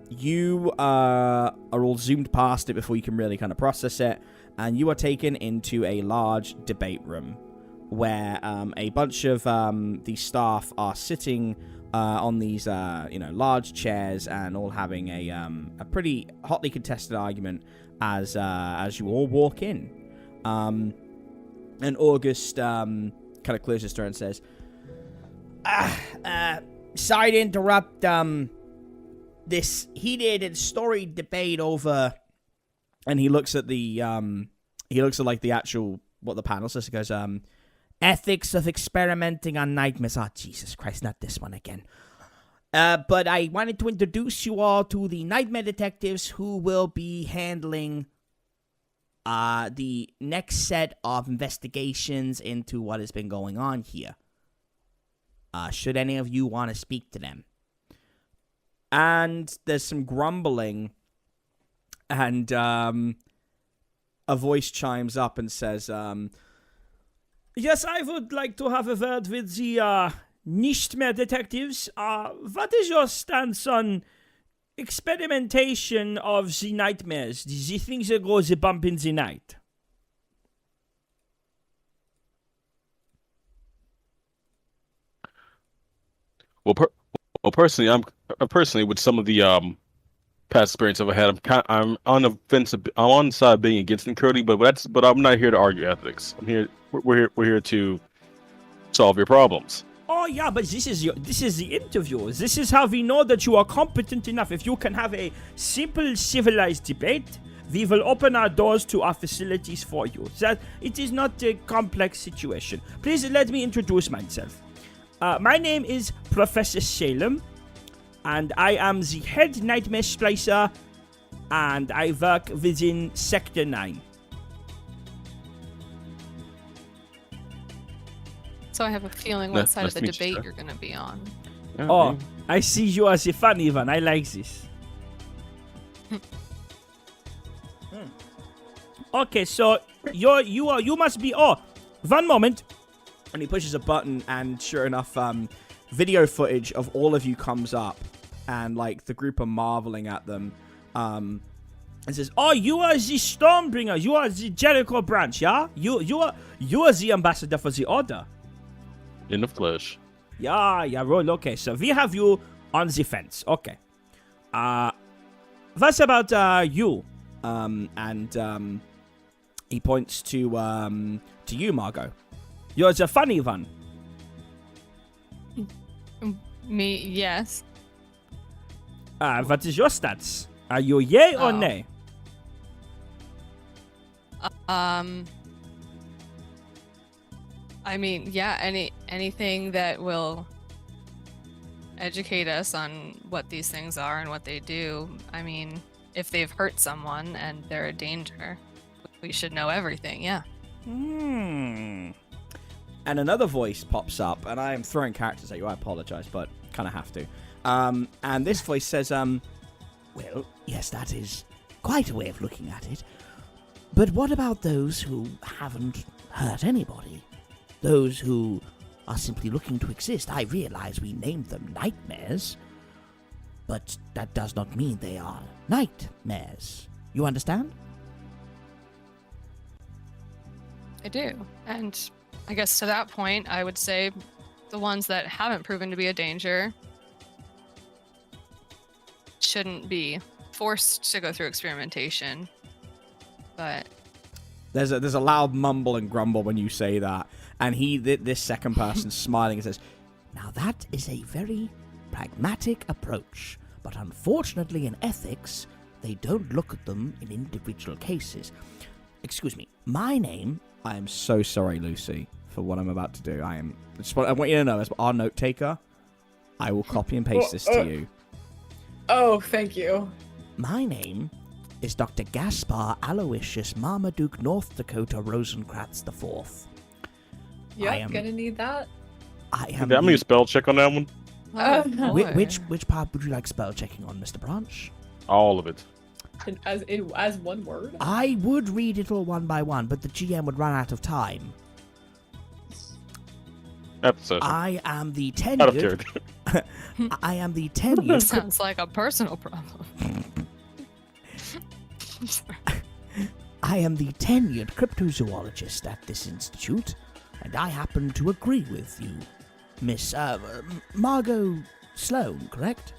You are all zoomed past it before you can really kind of process it, and you are taken into a large debate room where a bunch of the staff are sitting on these large chairs and all having a pretty hotly contested argument as you all walk in. And August kind of clears his throat and says, sorry to interrupt this heated and storied debate over, and he looks at the like the actual what the panel says. He goes, ethics of experimenting on nightmares. Oh, Jesus Christ, not this one again. But I wanted to introduce you all to the nightmare detectives who will be handling the next set of investigations into what has been going on here. Should any of you want to speak to them? And there's some grumbling, and a voice chimes up and says, yes, I would like to have a word with the Nichtmehr detectives. What is your stance on experimentation of the nightmares, the things that go the bump in the night? Well, personally, I'm with some of the past experience I've had. I'm on the fence. I'm on the side of being against them, Curly, but I'm not here to argue ethics. We're here to solve your problems. Oh yeah, but this is the interview. This is how we know that you are competent enough. If you can have a simple, civilized debate, we will open our doors to our facilities for you. That it is not a complex situation. Please let me introduce myself. My name is Professor Salem, and I am the head nightmare splicer, and I work within Sector 9. So I have a feeling what side of the nice to meet you, debate sir. you're going to be on. Oh, I see you as a funny one. I like this. Okay, so you must be. Oh, one moment. And he pushes a button, and sure enough, video footage of all of you comes up, and like the group are marveling at them. And says, "Oh, you are the Stormbringer. You are the Jericho branch, yeah? You are the ambassador for the Order." In the flesh. Yeah, roll. Okay, so we have you on the fence. Okay. What about you? And he points to you, Margot. You're the funny one. Me, yes. What is your stats? Are you yay or nay? I mean, yeah, anything that will educate us on what these things are and what they do. I mean, if they've hurt someone and they're a danger, we should know everything, yeah. And another voice pops up, and I am throwing characters at you. I apologize, but kind of have to. And this voice says, well, yes, that is quite a way of looking at it. But what about those who haven't hurt anybody? Those who are simply looking to exist? I realize we named them nightmares, but that does not mean they are nightmares. You understand? I do. And I guess to that point, I would say the ones that haven't proven to be a danger shouldn't be forced to go through experimentation. But there's a loud mumble and grumble when you say that, and this second person smiling and says, "Now that is a very pragmatic approach, but unfortunately in ethics, they don't look at them in individual cases. Excuse me, my name." I am so sorry, Lucy, for what I'm about to do. I want you to know, as our note taker, I will copy and paste this to you. Oh, thank you. My name is Dr. Gaspar Aloysius Marmaduke North Dakota Rosencrantz IV. Yep, gonna need that. I am. Did I need a spell check on that one? Which part would you like spell checking on, Mr. Branch? All of it. As one word? I would read it all one by one, but the GM would run out of time. Episode. I am the tenured. Out of character. I am the tenured. Sounds like a personal problem. I am the tenured cryptozoologist at this institute, and I happen to agree with you, Miss Margot Sloan, correct?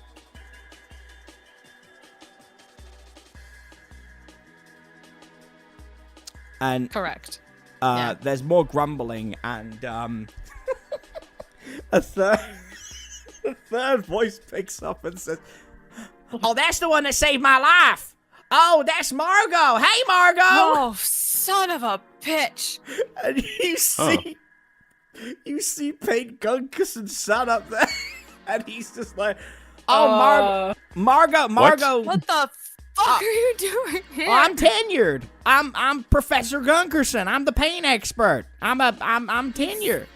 And correct. There's more grumbling, and a third voice picks up and says, "Oh, that's the one that saved my life. Oh, that's Margot. Hey, Margot." Oh, son of a bitch! And you see Payne Gunkerson's son up there, and he's just like, "Oh, Margot. What the fuck are you doing here?" I'm tenured. I'm Professor Gunkerson. I'm the pain expert. I'm tenured.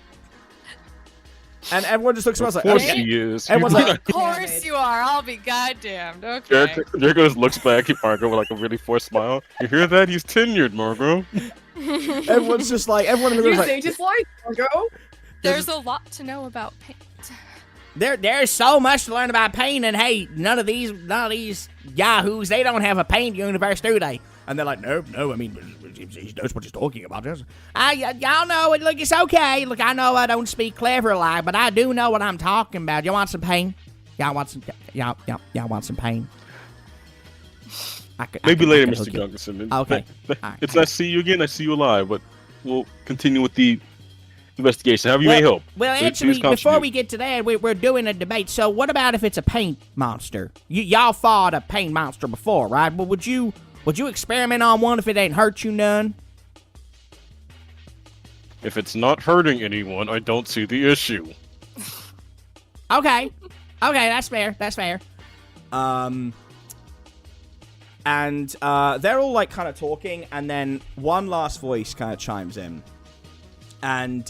And everyone just looks around like, of course he is. Everyone's like, Of course you are. I'll be goddamned. Okay. Jericho just looks back at Margot with like a really forced smile. You hear that? He's tenured, Margot. Everyone's just like, everyone in the room is like, just like Margot. There's a lot to know about pain. There's so much to learn about pain, and hey, none of these yahoos, they don't have a pain universe, do they? And they're like, no, I mean, he knows what he's talking about. Y'all know it. Look, it's okay. Look, I know I don't speak clever like, but I do know what I'm talking about. You want some pain? Y'all want some pain? Maybe later, Mr. Gunkerson. Okay. It's nice to see you again. I see you alive, but we'll continue with the investigation. How you may help? Well, actually, before we get to that, we're doing a debate. So, what about if it's a paint monster? Y'all fought a paint monster before, right? Well, would you experiment on one if it ain't hurt you none? If it's not hurting anyone, I don't see the issue. Okay, that's fair. And they're all like kind of talking, and then one last voice kind of chimes in. And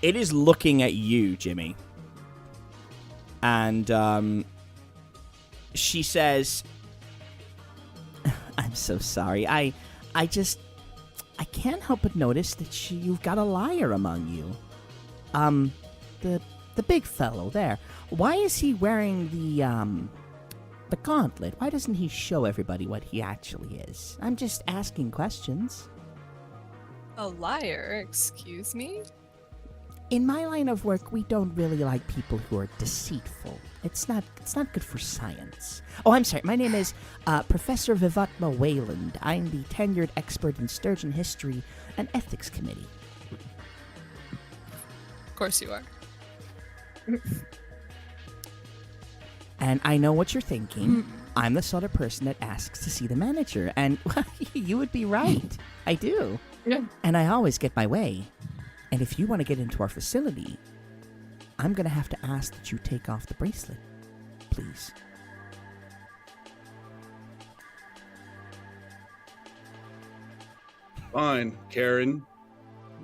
it is looking at you, Jimmy. And she says, I'm so sorry. I can't help but notice that you've got a liar among you. The big fellow there. Why is he wearing the gauntlet? Why doesn't he show everybody what he actually is? I'm just asking questions. A liar, excuse me? In my line of work, we don't really like people who are deceitful. It's not good for science. Oh, I'm sorry. My name is Professor Vivatma Wayland. I'm the tenured expert in sturgeon history and ethics committee. Of course you are. And I know what you're thinking. I'm the sort of person that asks to see the manager. And you would be right. I do. Yeah. And I always get my way. And if you want to get into our facility, I'm going to have to ask that you take off the bracelet. Please. Fine, Karen.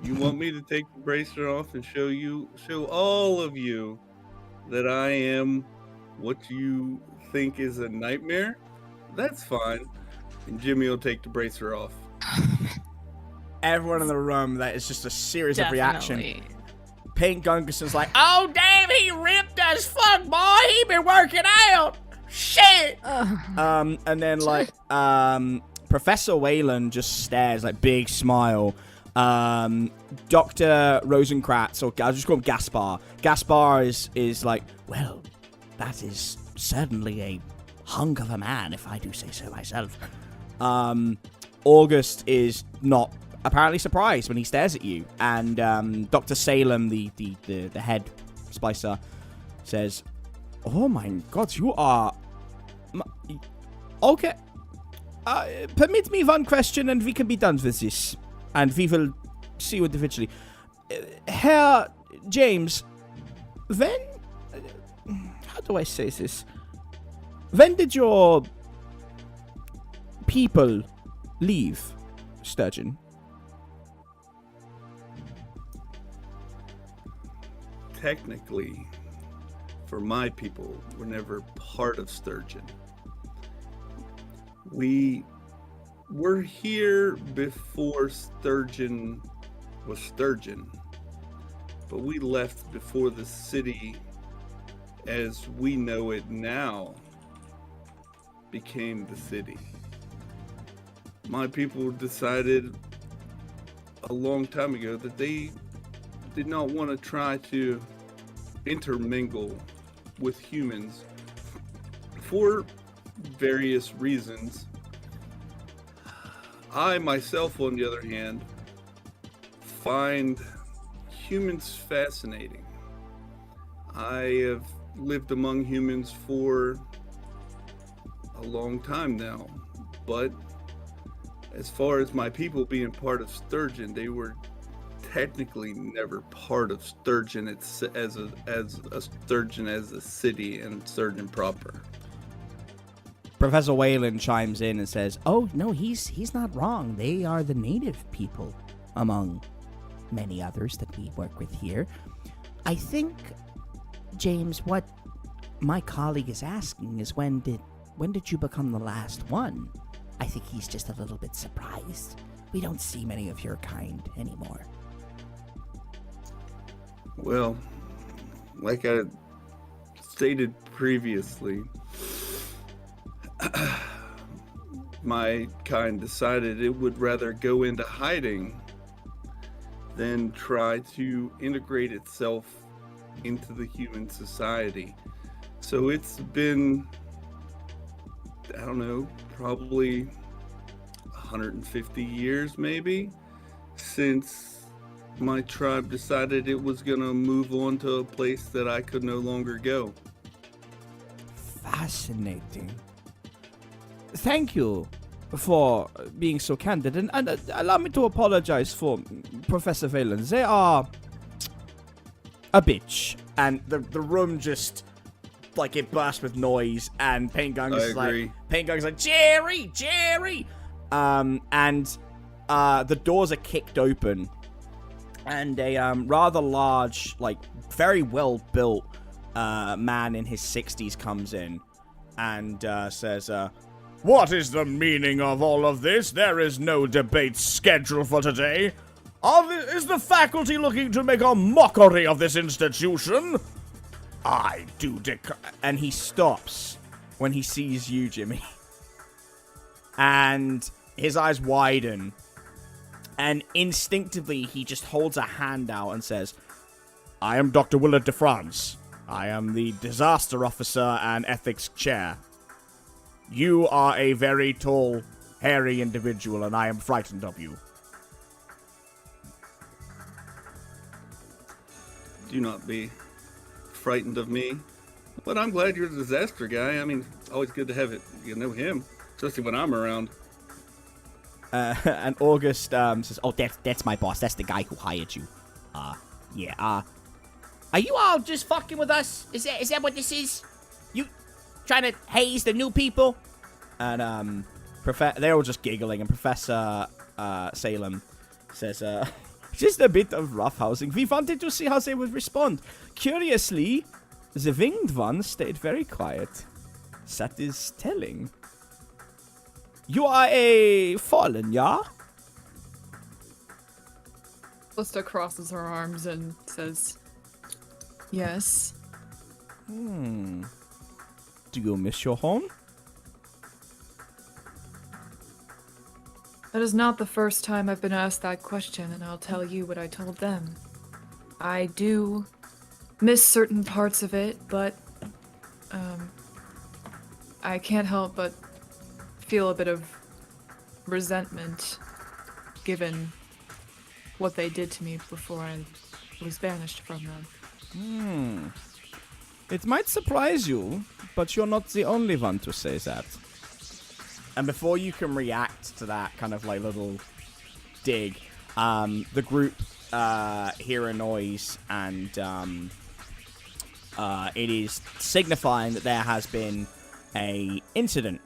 You want me to take the bracelet off and show all of you that I am what you think is a nightmare? That's fine. And Jimmy will take the bracelet off. Everyone in the room, that is just a series of reaction. Definitely. Pink Gunguson's like, oh, damn, he ripped as fuck, boy. He been working out. Shit. And then, like, Professor Wayland just stares, like, big smile. Dr. Rosenkratz, or I'll just call him Gaspar. Gaspar is like, well, that is certainly a hunk of a man, if I do say so myself. August is not apparently surprised when he stares at you, and Dr. Salem, the head spicer, says, "Oh my God, you are okay. Permit me one question, and we can be done with this, and we will see you individually. Herr James, when? How do I say this? When did your people leave Sturgeon?" Technically, for my people, we're never part of Sturgeon. We were here before Sturgeon was Sturgeon, but we left before the city as we know it now became the city. My people decided a long time ago that they did not want to try to intermingle with humans for various reasons. I myself, on the other hand, find humans fascinating. I have lived among humans for a long time now, but as far as my people being part of Sturgeon, they were technically never part of Sturgeon as a Sturgeon as a city and Sturgeon proper. Professor Wayland chimes in and says, "Oh no, he's not wrong. They are the native people, among many others that we work with here. I think, James, what my colleague is asking is when did you become the last one? I think he's just a little bit surprised. We don't see many of your kind anymore." Well, like I stated previously, my kind decided it would rather go into hiding than try to integrate itself into the human society. So it's been, I don't know, probably 150 years maybe since my tribe decided it was gonna move on to a place that I could no longer go. Fascinating. Thank you for being so candid, and allow me to apologize for Professor Valen. They are a bitch. And the room just, like, it burst with noise, and Paint Gungus is like, Jerry! And the doors are kicked open, and a rather large, like, very well-built man in his 60s comes in and says, What is the meaning of all of this? There is no debate scheduled for today. Is the faculty looking to make a mockery of this institution? I do declare. And he stops when he sees you, Jimmy. And his eyes widen. And instinctively, he just holds a hand out and says, I am Dr. Willard de France. I am the disaster officer and ethics chair. You are a very tall, hairy individual, and I am frightened of you. Do not be frightened of me. But I'm glad you're the disaster guy. I mean, always good to have it. You know him, especially when I'm around. And August says, "Oh, that's my boss. That's the guy who hired you." Yeah. Are you all just fucking with us? Is that what this is? You trying to haze the new people? And they're all just giggling, and Professor Salem says, "Just a bit of roughhousing. We wanted to see how they would respond. Curiously, the winged one stayed very quiet. That is telling. You are a fallen, yeah?" Callista crosses her arms and says, yes. Do you miss your home? That is not the first time I've been asked that question, and I'll tell you what I told them. I do miss certain parts of it, but I can't help but feel a bit of resentment given what they did to me before I was banished from them. It might surprise you, but you're not the only one to say that. And before you can react to that kind of like little dig, the group hear a noise, and it is signifying that there has been a incident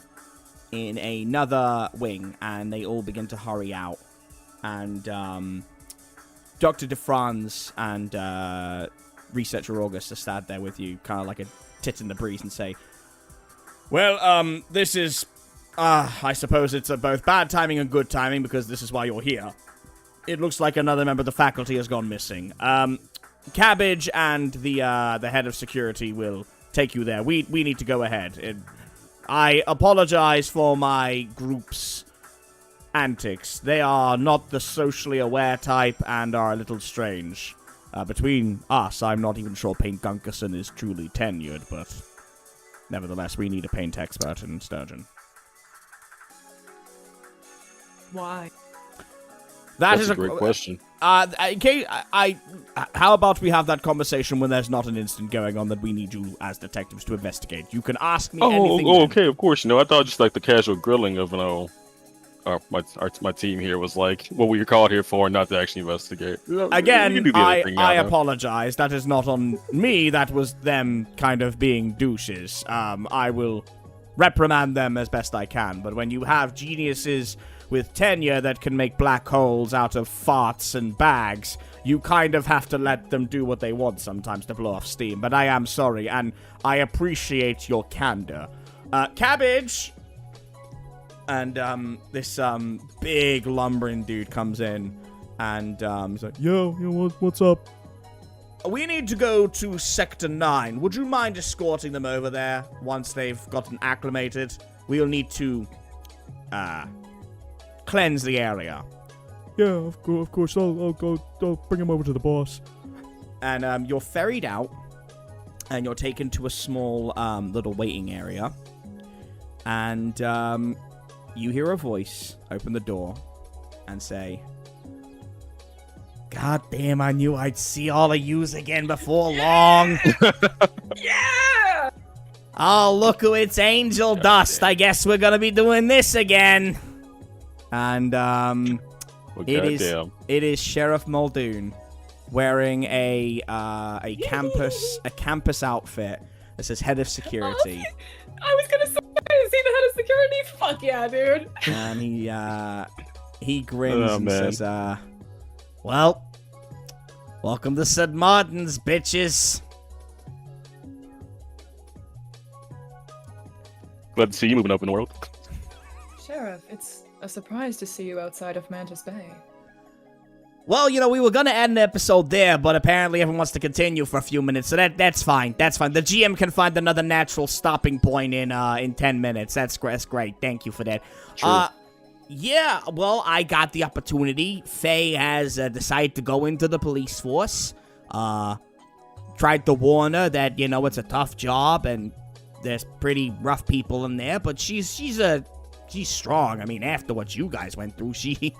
in another wing, and they all begin to hurry out. And Dr. DeFranz and Researcher August are stood there with you, kind of like a tit in the breeze, and say, well, this is, I suppose it's both bad timing and good timing, because this is why you're here. It looks like another member of the faculty has gone missing. Cabbage and the head of security will take you there. We need to go ahead. I apologize for my group's antics. They are not the socially aware type and are a little strange. Between us, I'm not even sure Paint Gunkerson is truly tenured, but nevertheless, we need a paint expert in Sturgeon. Why? That's a great question. Okay, how about we have that conversation when there's not an incident going on that we need you as detectives to investigate? You can ask me anything. Oh, okay, of course. I thought just like the casual grilling of, my team here was like what we were called here for, not to actually investigate. Again, I apologize. That is not on me. That was them kind of being douches. I will reprimand them as best I can. But when you have geniuses with tenure that can make black holes out of farts and bags, you kind of have to let them do what they want sometimes to blow off steam. But I am sorry, and I appreciate your candor. Cabbage! And this big lumbering dude comes in, and he's like, Yo, what's up? We need to go to Sector 9. Would you mind escorting them over there once they've gotten acclimated? We'll need to cleanse the area. Yeah, of course. I'll bring him over to the boss. And you're ferried out, and you're taken to a small little waiting area. And you hear a voice open the door and say, God damn, I knew I'd see all of yous again before long. Yeah! Oh, look who it's Angel Dust. I guess we're gonna be doing this again. And it is Sheriff Muldoon wearing a campus outfit that says head of security. I was gonna say, is he the head of security? Fuck yeah, dude. And he grins and says, well, welcome to St. Martin's, bitches. Glad to see you moving up in the world. Sheriff, it's a surprise to see you outside of Mantis Bay. Well, we were gonna end the episode there, but apparently everyone wants to continue for a few minutes, so that's fine. That's fine. The GM can find another natural stopping point in 10 minutes. That's great. Thank you for that. True. Yeah, well, I got the opportunity. Faye has decided to go into the police force. Tried to warn her that, it's a tough job and there's pretty rough people in there, but she's strong. I mean, after what you guys went through, she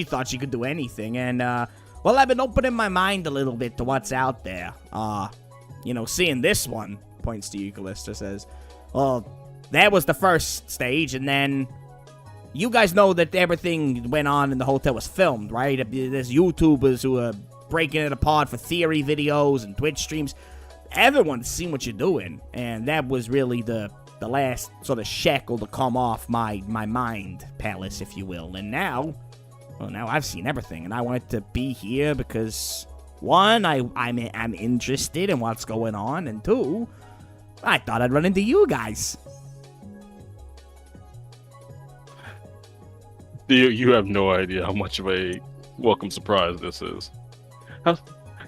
thought she could do anything. And, well, I've been opening my mind a little bit to what's out there. Seeing this one, points to you, Callista, says, well, that was the first stage, and then you guys know that everything went on in the hotel was filmed, right? There's YouTubers who are breaking it apart for theory videos and Twitch streams. Everyone's seen what you're doing, and that was really the last sort of shackle to come off my mind palace, if you will. And now I've seen everything, and I wanted to be here because, one, I'm interested in what's going on, and two, I thought I'd run into you guys. You have no idea how much of a welcome surprise this is.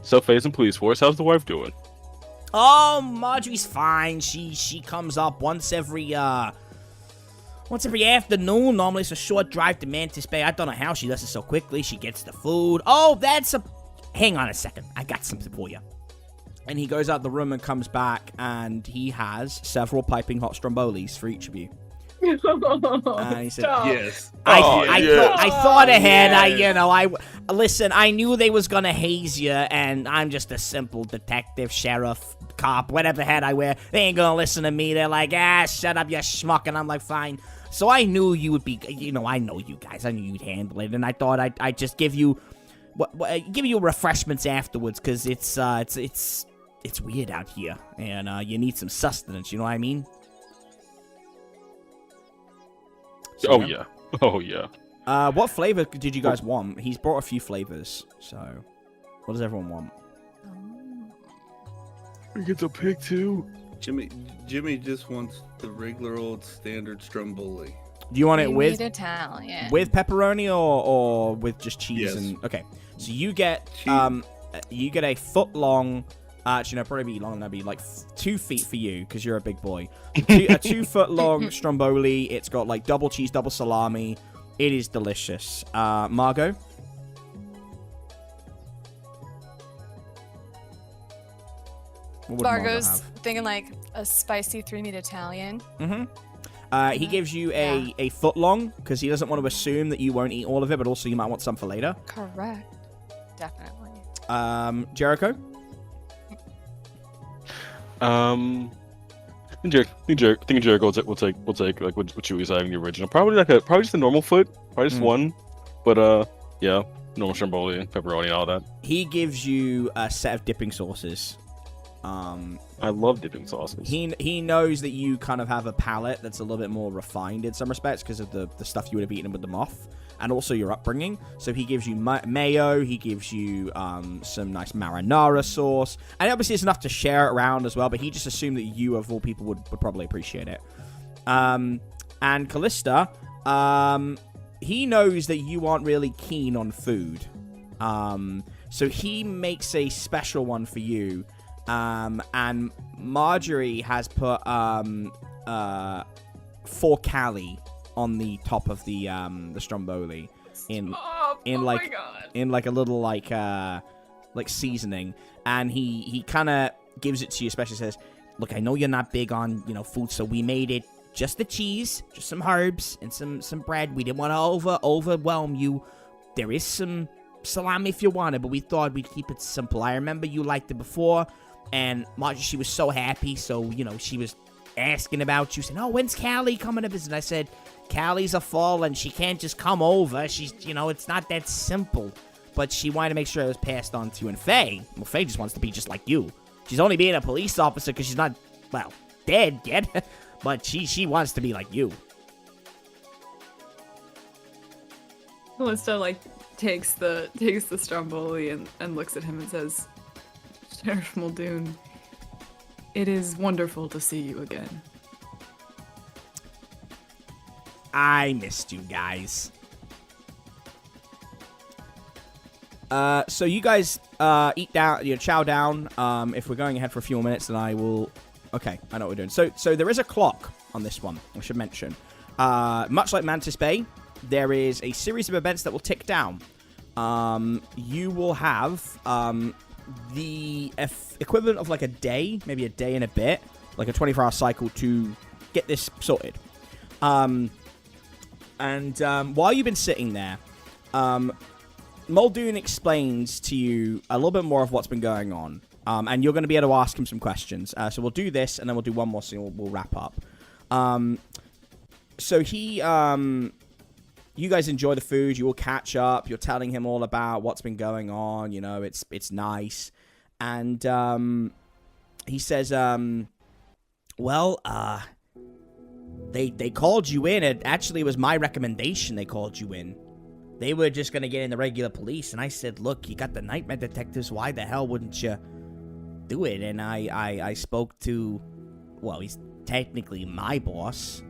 So, Faye's in police force. How's the wife doing? Oh, Marjorie's fine. She comes up once every afternoon. Normally it's a short drive to Mantis Bay. I don't know how she does it so quickly. She gets the food. Oh, hang on a second. I got something for you. And he goes out the room and comes back, and he has several piping hot strombolis for each of you. And he said, Yes. I thought ahead. Yes. Listen, I knew they was gonna haze you, and I'm just a simple detective, sheriff, cop, whatever hat I wear. They ain't gonna listen to me. They're like, shut up, you schmuck. And I'm like, fine. So I knew you would be, I know you guys. I knew you'd handle it, and I thought I'd just give you refreshments afterwards, because it's weird out here, and you need some sustenance. You know what I mean? So, Oh yeah. What flavor did you guys want? He's brought a few flavors, so what does everyone want? We get to pick two. Jimmy just wants the regular old standard stromboli. Do you want it with Italian. with pepperoni or with just cheese? Yes. And okay, so you get Cheese. a foot long. Actually, no, probably be longer than that'd be like 2 feet for you because you're a big boy. A 2 foot long stromboli. It's got like double cheese, double salami. It is delicious. Margot? What would Margot's Margot have? thinking like a spicy 3-meat Italian. He gives you a foot long because he doesn't want to assume that you won't eat all of it, but also you might want some for later. Correct. Definitely. Jericho? I think Jericho will take like what Chewy's having the original. Probably just a normal foot, probably just one. But yeah, normal stromboli and pepperoni and all that. He gives you a set of dipping sauces. I love dipping sauces. He knows that you kind of have a palate that's a little bit more refined in some respects because of the stuff you would have eaten with the moth, and also your upbringing. So he gives you mayo, he gives you some nice marinara sauce, and obviously it's enough to share it around as well, but he just assumed that you, of all people, would probably appreciate it. And Kalista, he knows that you aren't really keen on food. So he makes a special one for you. And Marjorie has put 4 Cali on the top of the stromboli in like a little like seasoning, and he kind of gives it to you, especially says, look, I know you're not big on food, so we made it just the cheese, just some herbs and some bread. We didn't want to overwhelm you. There is some salami if you want it, but we thought we'd keep it simple. I remember you liked it before. And Marjorie, she was so happy, so, she was asking about you, saying, oh, when's Callie coming to visit? I said, Callie's a fall, and she can't just come over. She's, it's not that simple. But she wanted to make sure it was passed on to you. And Faye, Faye just wants to be just like you. She's only being a police officer because she's not, dead yet. But she wants to be like you. Kalista, takes the stromboli and looks at him and says, Sheriff Muldoon, it is wonderful to see you again. I missed you guys. So you guys eat down, chow down. If we're going ahead for a few more minutes, then I will. Okay, I know what we're doing. So there is a clock on this one. I should mention. Much like Mantis Bay, there is a series of events that will tick down. You will have the equivalent of like a day, maybe a day and a bit, like a 24-hour cycle to get this sorted. And while you've been sitting there, Muldoon explains to you a little bit more of what's been going on. And you're going to be able to ask him some questions. So we'll do this, and then we'll do one more, so we'll wrap up. So he, you guys enjoy the food. You will catch up. You're telling him all about what's been going on. You know, it's nice. And he says, well, they called you in. It actually was my recommendation they called you in. They were just going to get in the regular police. And I said, look, you got the nightmare detectives. Why the hell wouldn't you do it? And I spoke to, well, he's technically my boss,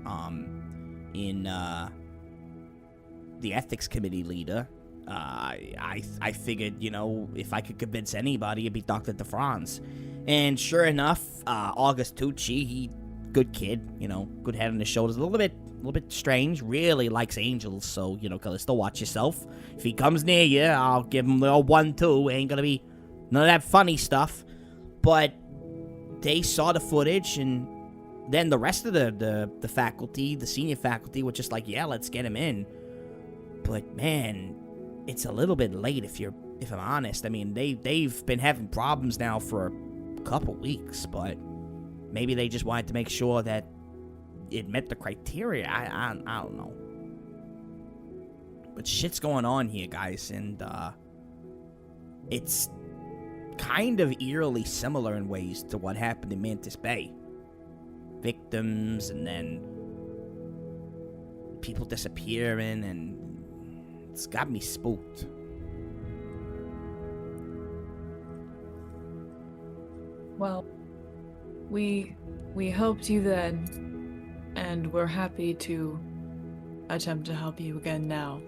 in the ethics committee leader. I figured, you know, if I could convince anybody, it'd be Dr. DeFranz. And sure enough, August Tucci, he good kid, you know, good head on his shoulders, a little bit strange, really likes angels, so, you know, Kalista, watch yourself. If he comes near you, I'll give him the old 1-2, ain't gonna be none of that funny stuff. But they saw the footage, and then the rest of the faculty, the senior faculty, were just like, yeah, let's get him in. But man, it's a little bit late if I'm honest. I mean, they've been having problems now for a couple weeks, but maybe they just wanted to make sure that it met the criteria. I don't know. But shit's going on here, guys, and it's kind of eerily similar in ways to what happened in Mantis Bay. Victims, and then people disappearing, and it's got me spooked. Well, we helped you then, and we're happy to attempt to help you again now.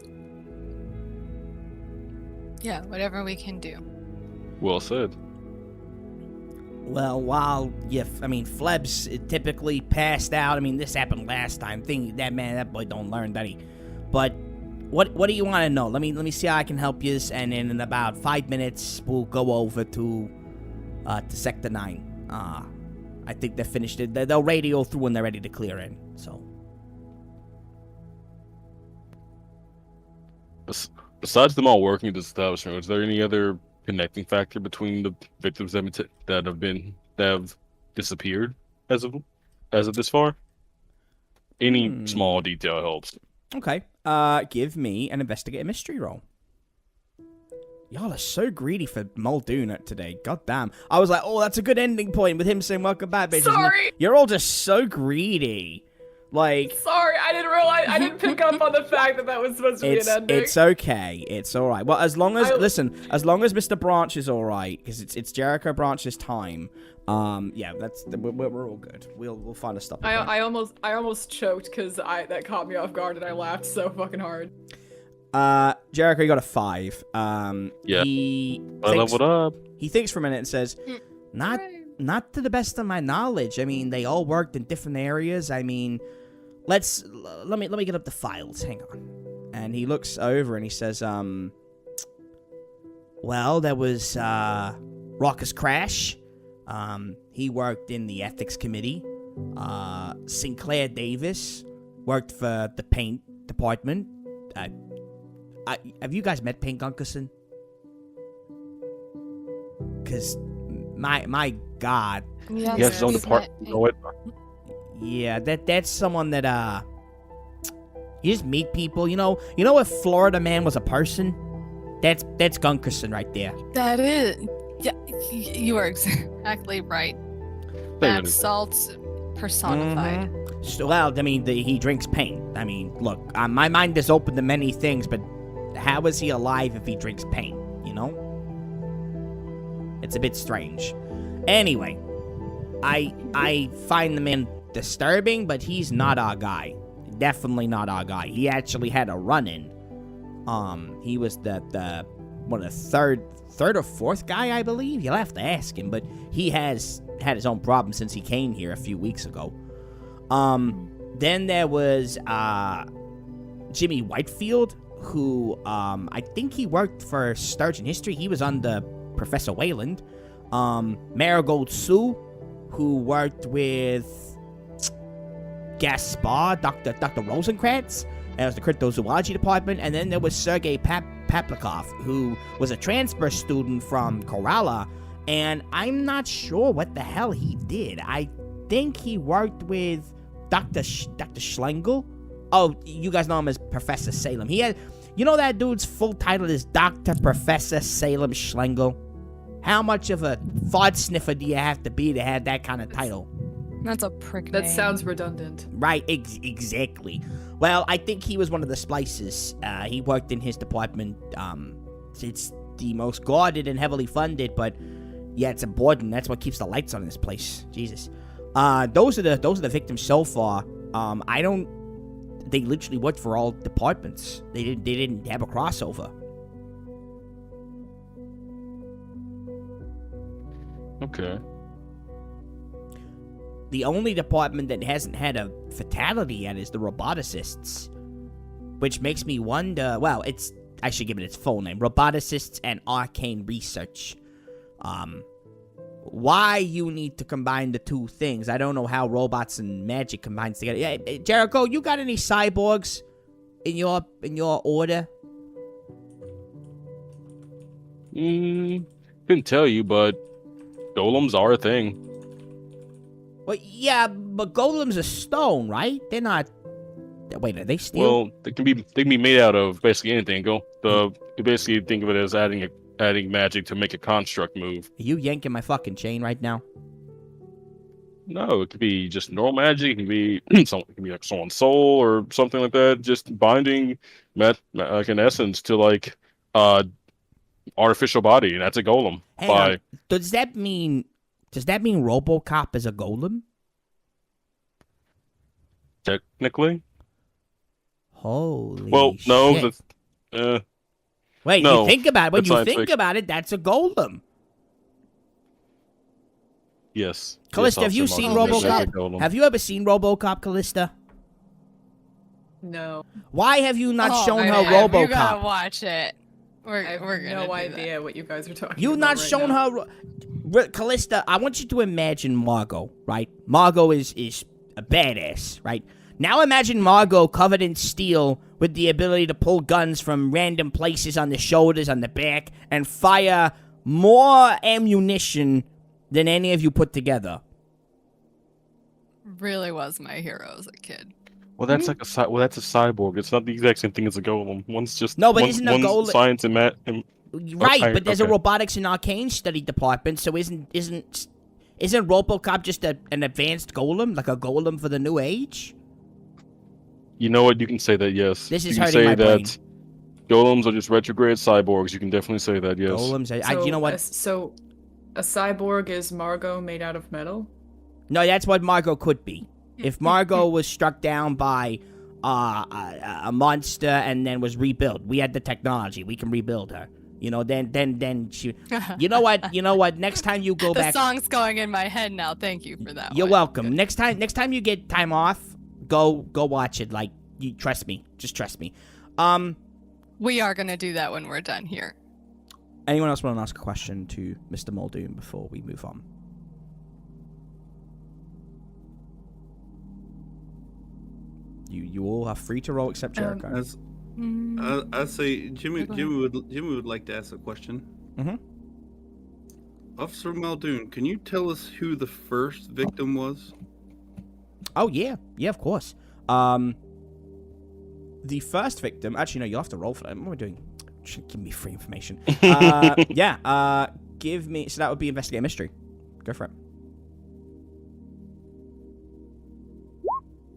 Yeah, whatever we can do. Well said. Well, while Flebs typically passed out. I mean, this happened last time. That boy don't learn, does he? But what do you want to know? Let me see how I can help you. And in about 5 minutes, we'll go over to Sector 9. I think they're finished. They'll radio through when they're ready to clear in. So. Besides them all working at the establishment, is there any other connecting factor between the victims that have disappeared as of this far? Any small detail helps. Okay. Give me an investigate mystery roll. Y'all are so greedy for Muldoon today. God damn. I was like, oh, that's a good ending point with him saying welcome back, bitches. Sorry. You're all just so greedy. Like, sorry, I didn't realize. I didn't pick up on the fact that was supposed to be an ending. It's okay. It's all right. Well, as long as Mr. Branch is all right, because it's Jericho Branch's time. Yeah, we're all good. We'll find a stop. I almost choked because that caught me off guard and I laughed so fucking hard. Jericho, you got a 5. Yeah. I leveled up. He thinks for a minute and says, Not to the best of my knowledge. I mean, they all worked in different areas. I mean, let me get up the files. Hang on. And he looks over and he says, well, there was Raucous Crash. He worked in the ethics committee. Sinclair Davis worked for the paint department. Have you guys met Pink Gunkerson? Because my God. Yes, he has his own department. You know it. Yeah, that's someone that you just meet people. You know if Florida Man was a person, that's Gunkerson right there. That is, yeah, you are exactly right. That's Salt's personified. Mm-hmm. So, well, I mean, he drinks paint. I mean, look, my mind is open to many things, but how is he alive if he drinks paint? You know, it's a bit strange. Anyway, I find the man disturbing, but he's not our guy. definitely not our guy. He actually had a run-in. He was the third or fourth guy, I believe. You'll have to ask him, but he has had his own problems since he came here a few weeks ago. Then there was Jimmy Whitefield, who I think he worked for Sturgeon History. He was under Professor Wayland. Margot Sue, who worked with Gaspar, Dr. Rosencrantz. That was the cryptozoology department. And then there was Sergei Paplikov, who was a transfer student from Kerala. And I'm not sure what the hell he did. I think he worked with Dr. Schlengel. Oh, you guys know him as Professor Salem. He had, you know that dude's full title is Dr. Professor Salem Schlengel? How much of a fart sniffer do you have to be to have that kind of title? That's a prick That name. sounds redundant. Right, exactly. Well, I think he was one of the splices. He worked in his department. It's the most guarded and heavily funded, but yeah, it's important. That's what keeps the lights on in this place. Jesus. Those are the victims so far. They literally worked for all departments. They didn't have a crossover. Okay. The only department that hasn't had a fatality yet is the roboticists, which makes me wonder. Well, I should give it its full name: Roboticists and Arcane Research. Why you need to combine the two things? I don't know how robots and magic combines together. Yeah, Jericho, you got any cyborgs in your order? Couldn't tell you, but golems are a thing. Well, yeah, but golems are stone, right? They're not. Wait, are they steel? Well, they can be made out of basically anything. You basically think of it as adding magic to make a construct move. Are you yanking my fucking chain right now? No, it could be just normal magic. It can be like someone's soul or something like that. Just binding, like in essence, to like artificial body, and that's a golem. Hang on. Does that mean RoboCop is a golem? Technically. Holy Well, no. shit. Wait, no, you think about it. When you think fiction. about it, that's a golem. Yes. Callista, have you Officer seen Margot, RoboCop? that's a golem. Have you ever seen RoboCop, Callista? No. Why have you not shown her man, You gotta RoboCop? watch it. We're I have gonna no do idea what you guys are talking You've about not right shown now. her. Callista, I want you to imagine Margot, right? Margot is a badass, right? Now imagine Margot covered in steel with the ability to pull guns from random places on the shoulders, on the back, and fire more ammunition than any of you put together. that. Really was my hero as a kid. Well, that's like that's a cyborg. It's not the exact same thing as a golem. One's just No, but isn't a one's golem science and math? Right, but there's a okay. robotics and arcane study department, so isn't RoboCop just an advanced golem, like a golem for the new age? You know what? You can say that, yes. This is you can hurting say my brain. that golems are just retrograde cyborgs. You can definitely say that, yes. Golems, So, you know what? So, a cyborg is Margot made out of metal? No, that's what Margot could be. If Margot was struck down by a monster and then was rebuilt, we had the technology. We can rebuild her. You know, then she. You know what? Next time you go The back, song's going in my head now. Thank you for that. you're one. welcome. Next time you get time off, go watch it. Like, you trust me. Just trust me. We are gonna do that when we're done here. Anyone else want to ask a question to Mr. Muldoon before we move on? You all are free to roll except Jericho. I say Jimmy would like to ask a question. Mhm. Officer Muldoon, can you tell us who the first victim was? Oh yeah, of course. The first victim. Actually, no, you'll have to roll for that. What am I doing? Should give me free information. Yeah. Give me. So that would be investigate mystery. Go for it.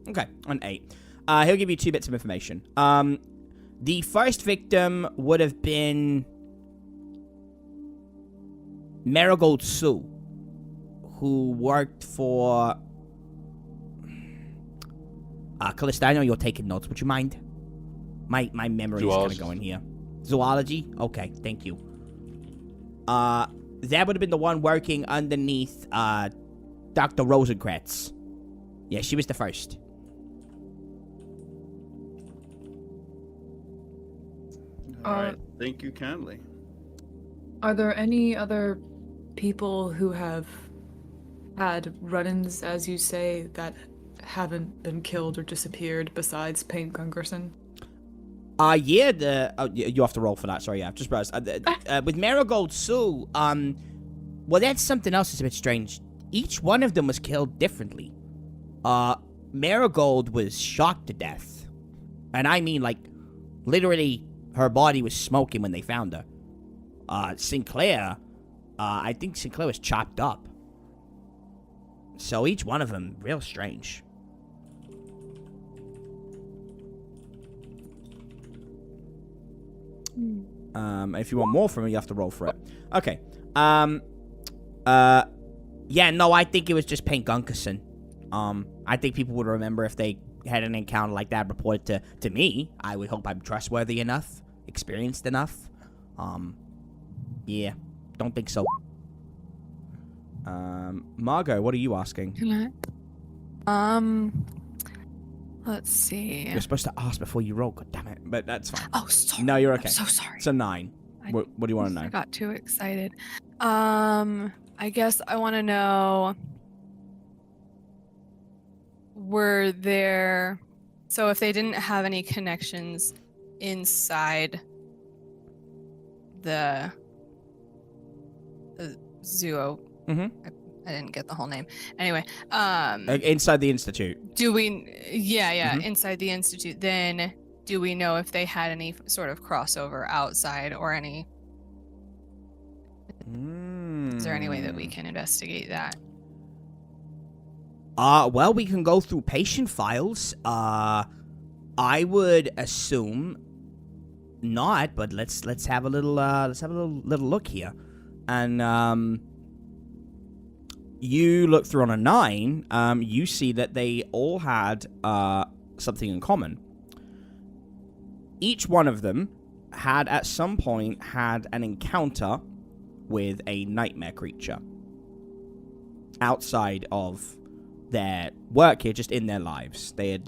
Okay, an 8. He'll give you 2 bits of information. The first victim would have been Marigold Sue, who worked for Callista, I know you're taking notes. Would you mind? My memory is kind of going here. Zoology? Okay, thank you. That would have been the one working underneath, Dr. Rosencrantz. Yeah, she was the first. All right. Thank you kindly. Are there any other people who have had run-ins, as you say, that haven't been killed or disappeared besides Payne Gungerson? Yeah, you have to roll for that. Sorry, yeah, I've just realized. With Marigold Sue, well, that's something else that's a bit strange. Each one of them was killed differently. Marigold was shocked to death. And I mean, like, literally, her body was smoking when they found her. Sinclair, I think Sinclair was chopped up. So each one of them, real strange. If you want more from it, you have to roll for it. Okay. Yeah, no, I think it was just Payne Gunkerson. I think people would remember if they had an encounter like that reported to me. I would hope I'm trustworthy enough, experienced enough. Yeah, don't think so. Margot, what are you asking? Can I? Let's see. You're supposed to ask before you roll, god damn it. But that's fine. Oh, sorry. No, you're okay. I'm so sorry. It's a 9. What do you want to know? I got too excited. I guess I want to know, were there, so if they didn't have any connections inside the zoo, I didn't get the whole name. Anyway, inside the Institute. do we, inside the Institute, then do we know if they had any sort of crossover outside or any, is there any way that we can investigate that? Well, we can go through patient files. I would assume not, but let's have a little little look here. And you look through on a 9, you see that they all had something in common. Each one of them had at some point had an encounter with a nightmare creature outside of their work here, just in their lives. They had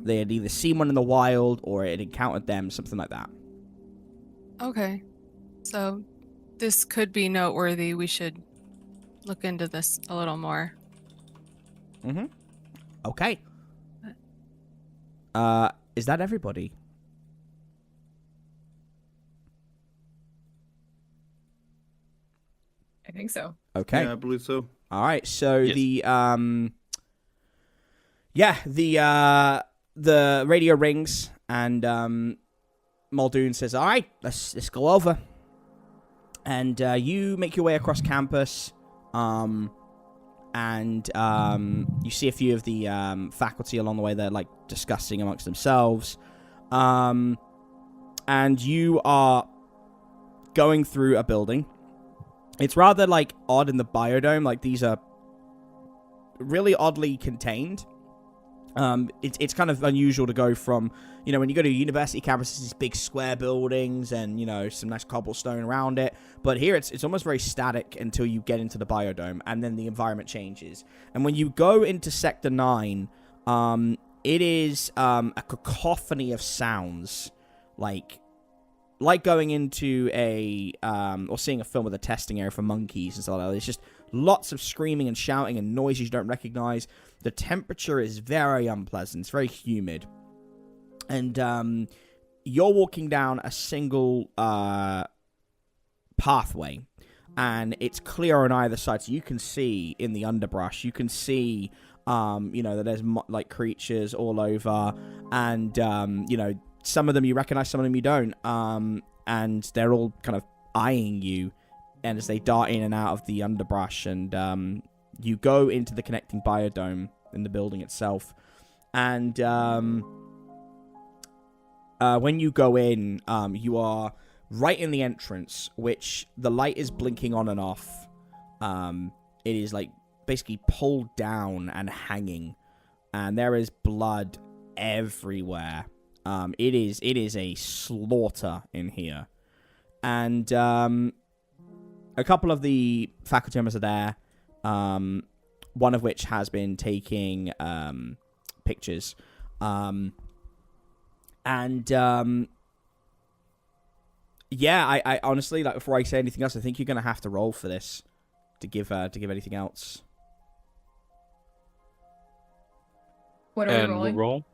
either seen one in the wild or it had encountered them, something like that. Okay, so this could be noteworthy. We should look into this a little more. Okay. Is that everybody? I think so. Okay. Yeah, I believe so. All right. So Yes. the radio rings and Muldoon says, "All right, let's go over." And you make your way across campus, and you see a few of the faculty along the way. They're like discussing amongst themselves, and you are going through a building. It's rather like odd in the biodome. Like these are really oddly contained. It's kind of unusual to go from, when you go to university campuses, these big square buildings and, some nice cobblestone around it. But here it's almost very static until you get into the biodome, and then the environment changes. And when you go into Sector 9, it is a cacophony of sounds, like going into or seeing a film with a testing area for monkeys and stuff like that. It's just lots of screaming and shouting and noises you don't recognize. The temperature is very unpleasant. It's very humid. And you're walking down a single pathway, and it's clear on either side. So you can see in the underbrush, you can see, that there's like creatures all over, and, some of them you recognize, some of them you don't. And they're all kind of eyeing you, and as they dart in and out of the underbrush, and you go into the connecting biodome in the building itself. And when you go in, you are right in the entrance, which the light is blinking on and off. It is like basically pulled down and hanging and there is blood everywhere. It is a slaughter in here, and a couple of the faculty members are there. One of which has been taking pictures, yeah, I honestly, like, before I say anything else, I think you're gonna have to roll for this to give anything else. What are we And rolling? we'll roll.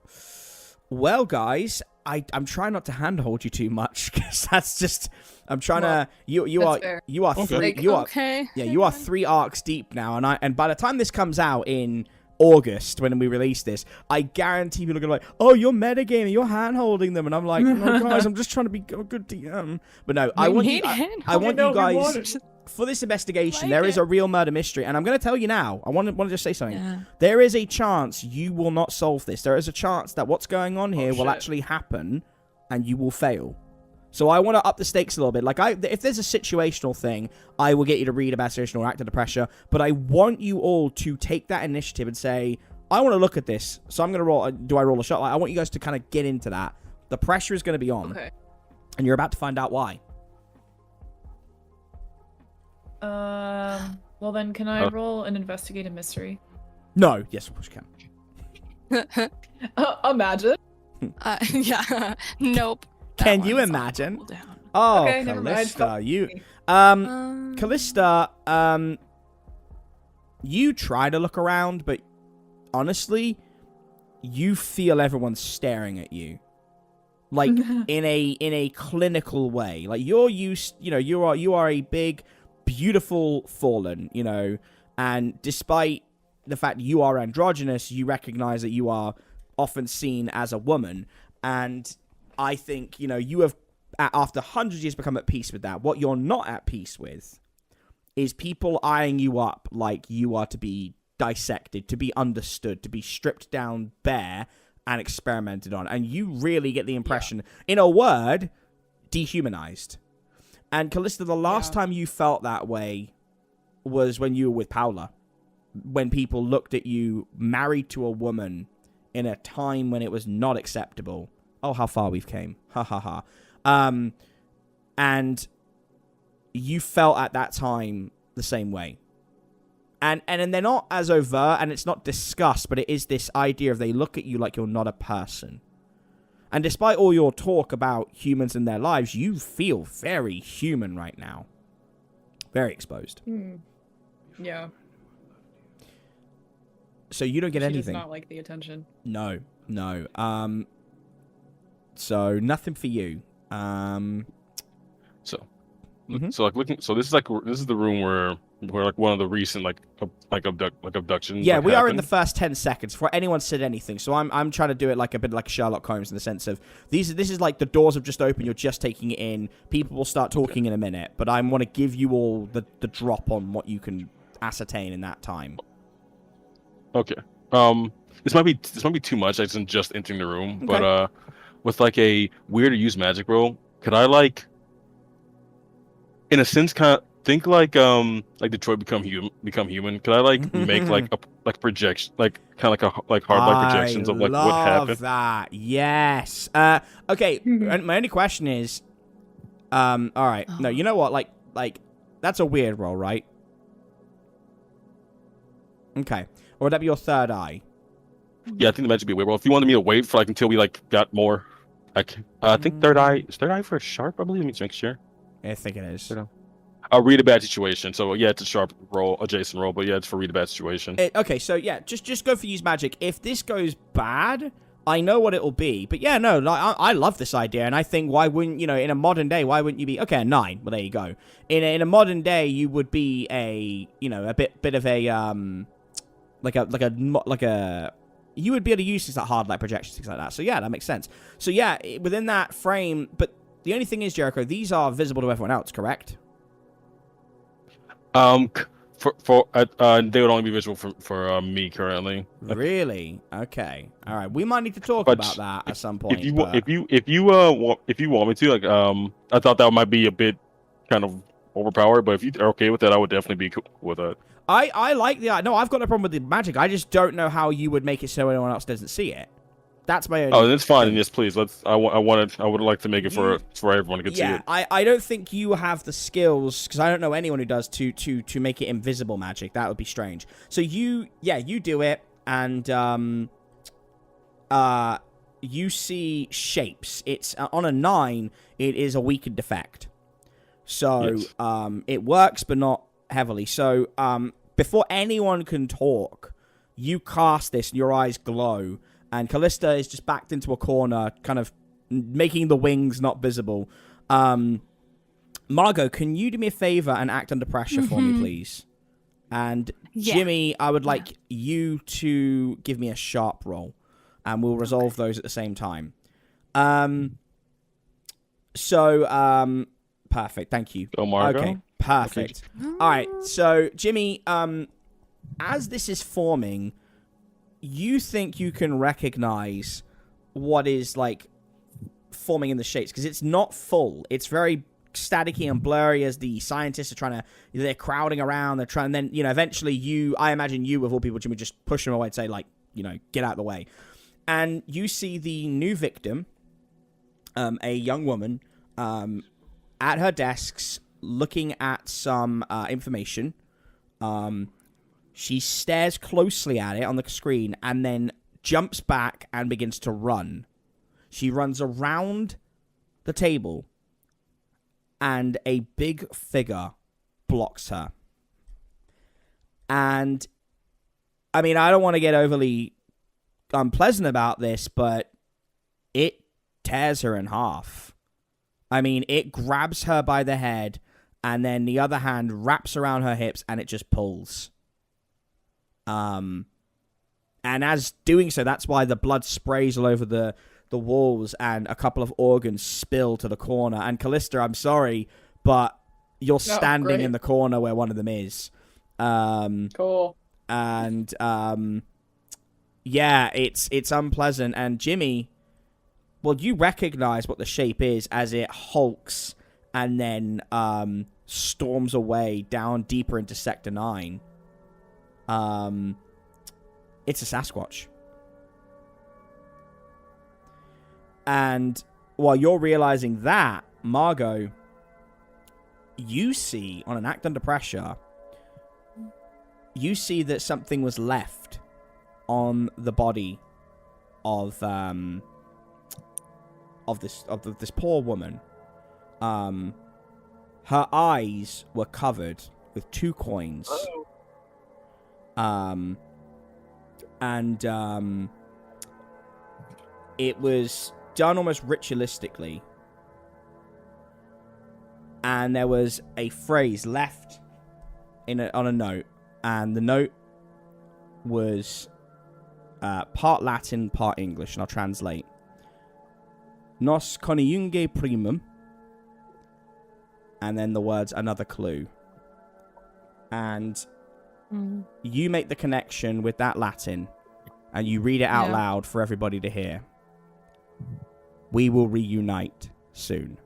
Well, guys, I'm trying not to handhold you too much because that's just I'm trying to you that's are fair. you are Okay. three Like, you are Okay. yeah you are 3 arcs deep now, and by the time this comes out in August when we release this, I guarantee people are gonna be like, oh, you're metagaming, you're hand holding them, and I'm like, no, guys, I'm just trying to be a good DM. But no, I want you guys for this investigation. Like there is it. a real murder mystery, and I'm going to tell you now. I want to just say something. Yeah. There is a chance you will not solve this. There is a chance that what's going on here will shit. actually happen, and you will fail. So I want to up the stakes a little bit. Like, if there's a situational thing, I will get you to read about situation or act under pressure. But I want you all to take that initiative and say, I want to look at this. So I'm going to roll. Do I roll a shot? Like, I want you guys to kind of get into that. The pressure is going to be on. Okay. And you're about to find out why. Well then, can I roll an investigate a mystery? No. Yes, of course you can. Imagine. Yeah. Nope. That Can you one's on imagine? cooldown. Oh, Okay, never mind. Kalista, you... Um, Callista, you try to look around, but honestly, you feel everyone staring at you. Like, in a clinical way. Like, you're used, you are a big, beautiful fallen, and despite the fact you are androgynous, you recognize that you are often seen as a woman, and I think, you have, after hundreds of years, become at peace with that. What you're not at peace with is people eyeing you up like you are to be dissected, to be understood, to be stripped down bare and experimented on. And you really get the impression, in a word, dehumanized. And Kalista, the last time you felt that way was when you were with Paula. When people looked at you married to a woman in a time when it was not acceptable. Oh, how far we've came. Ha ha ha. And you felt at that time the same way. And they're not as overt, and it's not disgust, but it is this idea of they look at you like you're not a person. And despite all your talk about humans and their lives, you feel very human right now. Very exposed. Yeah. So you don't get She anything. does not like the attention. No. So nothing for you. So Mhm. so this is the room where like one of the recent abductions. Yeah, like, we are in happened. the first 10 seconds before anyone said anything. So I'm trying to do it like a bit like Sherlock Holmes in the sense of this is like the doors have just opened, you're just taking it in. People will start talking in a minute, but I want to give you all the drop on what you can ascertain in that time. Okay. This might be too much. I isn't just entering the room, Okay. but with like a weird to use magic roll, could I like, in a sense, kind of think like Detroit become human? Could I like make like a projection, like kind of like hard light projections of like what happened? That. Yes. Okay. And my only question is, all right. No, you know what? Like that's a weird roll, right? Okay. Or would that be your third eye? Yeah, I think the magic would be weird. Well, if you wanted me to wait for like until we like got more, I think third eye for a sharp. I believe. Let me make sure. I think it is. I'll read a bad situation. So yeah, it's a sharp roll, adjacent roll, but yeah, it's for read a bad situation. Okay, so yeah, just go for use magic. If this goes bad, I know what it'll be. But yeah, no, I love this idea, and I think why wouldn't in a modern day, why wouldn't you be a 9? Well, there you go. In a modern day, you would be a bit of a you would be able to use things like hard light projections, things like that. So yeah, that makes sense. So yeah, within that frame, but the only thing is, Jericho, these are visible to everyone else, correct? They would only be visible for me currently. Really? Okay. All right. We might need to talk But about that at some point. If you want me to, like, I thought that might be a bit kind of overpowered, but if you are okay with that, I would definitely be cool with that. I like the... No, I've got no problem with the magic. I just don't know how you would make it so anyone else doesn't see it. That's my only... Oh, that's fine. Yes, please. I would like to make it for everyone to see it. I don't think you have the skills, because I don't know anyone who does, to make it invisible magic. That would be strange. So you do it, and you see shapes. It's on a 9, it is a weakened effect. So it works, but not heavily. So before anyone can talk, you cast this, and your eyes glow. And Kalista is just backed into a corner, kind of making the wings not visible. Margot, can you do me a favor and act under pressure for me, please? And Jimmy, I would like you to give me a sharp roll, and we'll resolve those at the same time. Perfect. Thank you. Oh, Margot? Okay, perfect. Okay. All right, so Jimmy, as this is forming... You think you can recognize what is, like, forming in the shapes, because it's not full. It's very staticky and blurry as the scientists are they're crowding around, then, eventually I imagine you, of all people, Jimmy, just push them away and say, like, get out of the way. And you see the new victim, a young woman, at her desks, looking at some information, She stares closely at it on the screen and then jumps back and begins to run. She runs around the table and a big figure blocks her. And, I mean, I don't want to get overly unpleasant about this, but it tears her in half. I mean, it grabs her by the head and then the other hand wraps around her hips and it just pulls. And as doing so, that's why the blood sprays all over the walls and a couple of organs spill to the corner. And Callista, I'm sorry, but you're standing in the corner where one of them is. Cool. And, yeah, it's unpleasant. And Jimmy, well, you recognize what the shape is as it hulks and then, storms away down deeper into Sector 9. It's a Sasquatch. And while you're realizing that, Margot, you see, on an act under pressure, you see that something was left on the body of this poor woman. Her eyes were covered with 2 coins. Oh. It was done almost ritualistically. And there was a phrase left on a note. And the note was part Latin, part English. And I'll translate. Nos coniunge primum. And then the words, another clue. And you make the connection with that Latin. And you read it out loud for everybody to hear. We will reunite soon.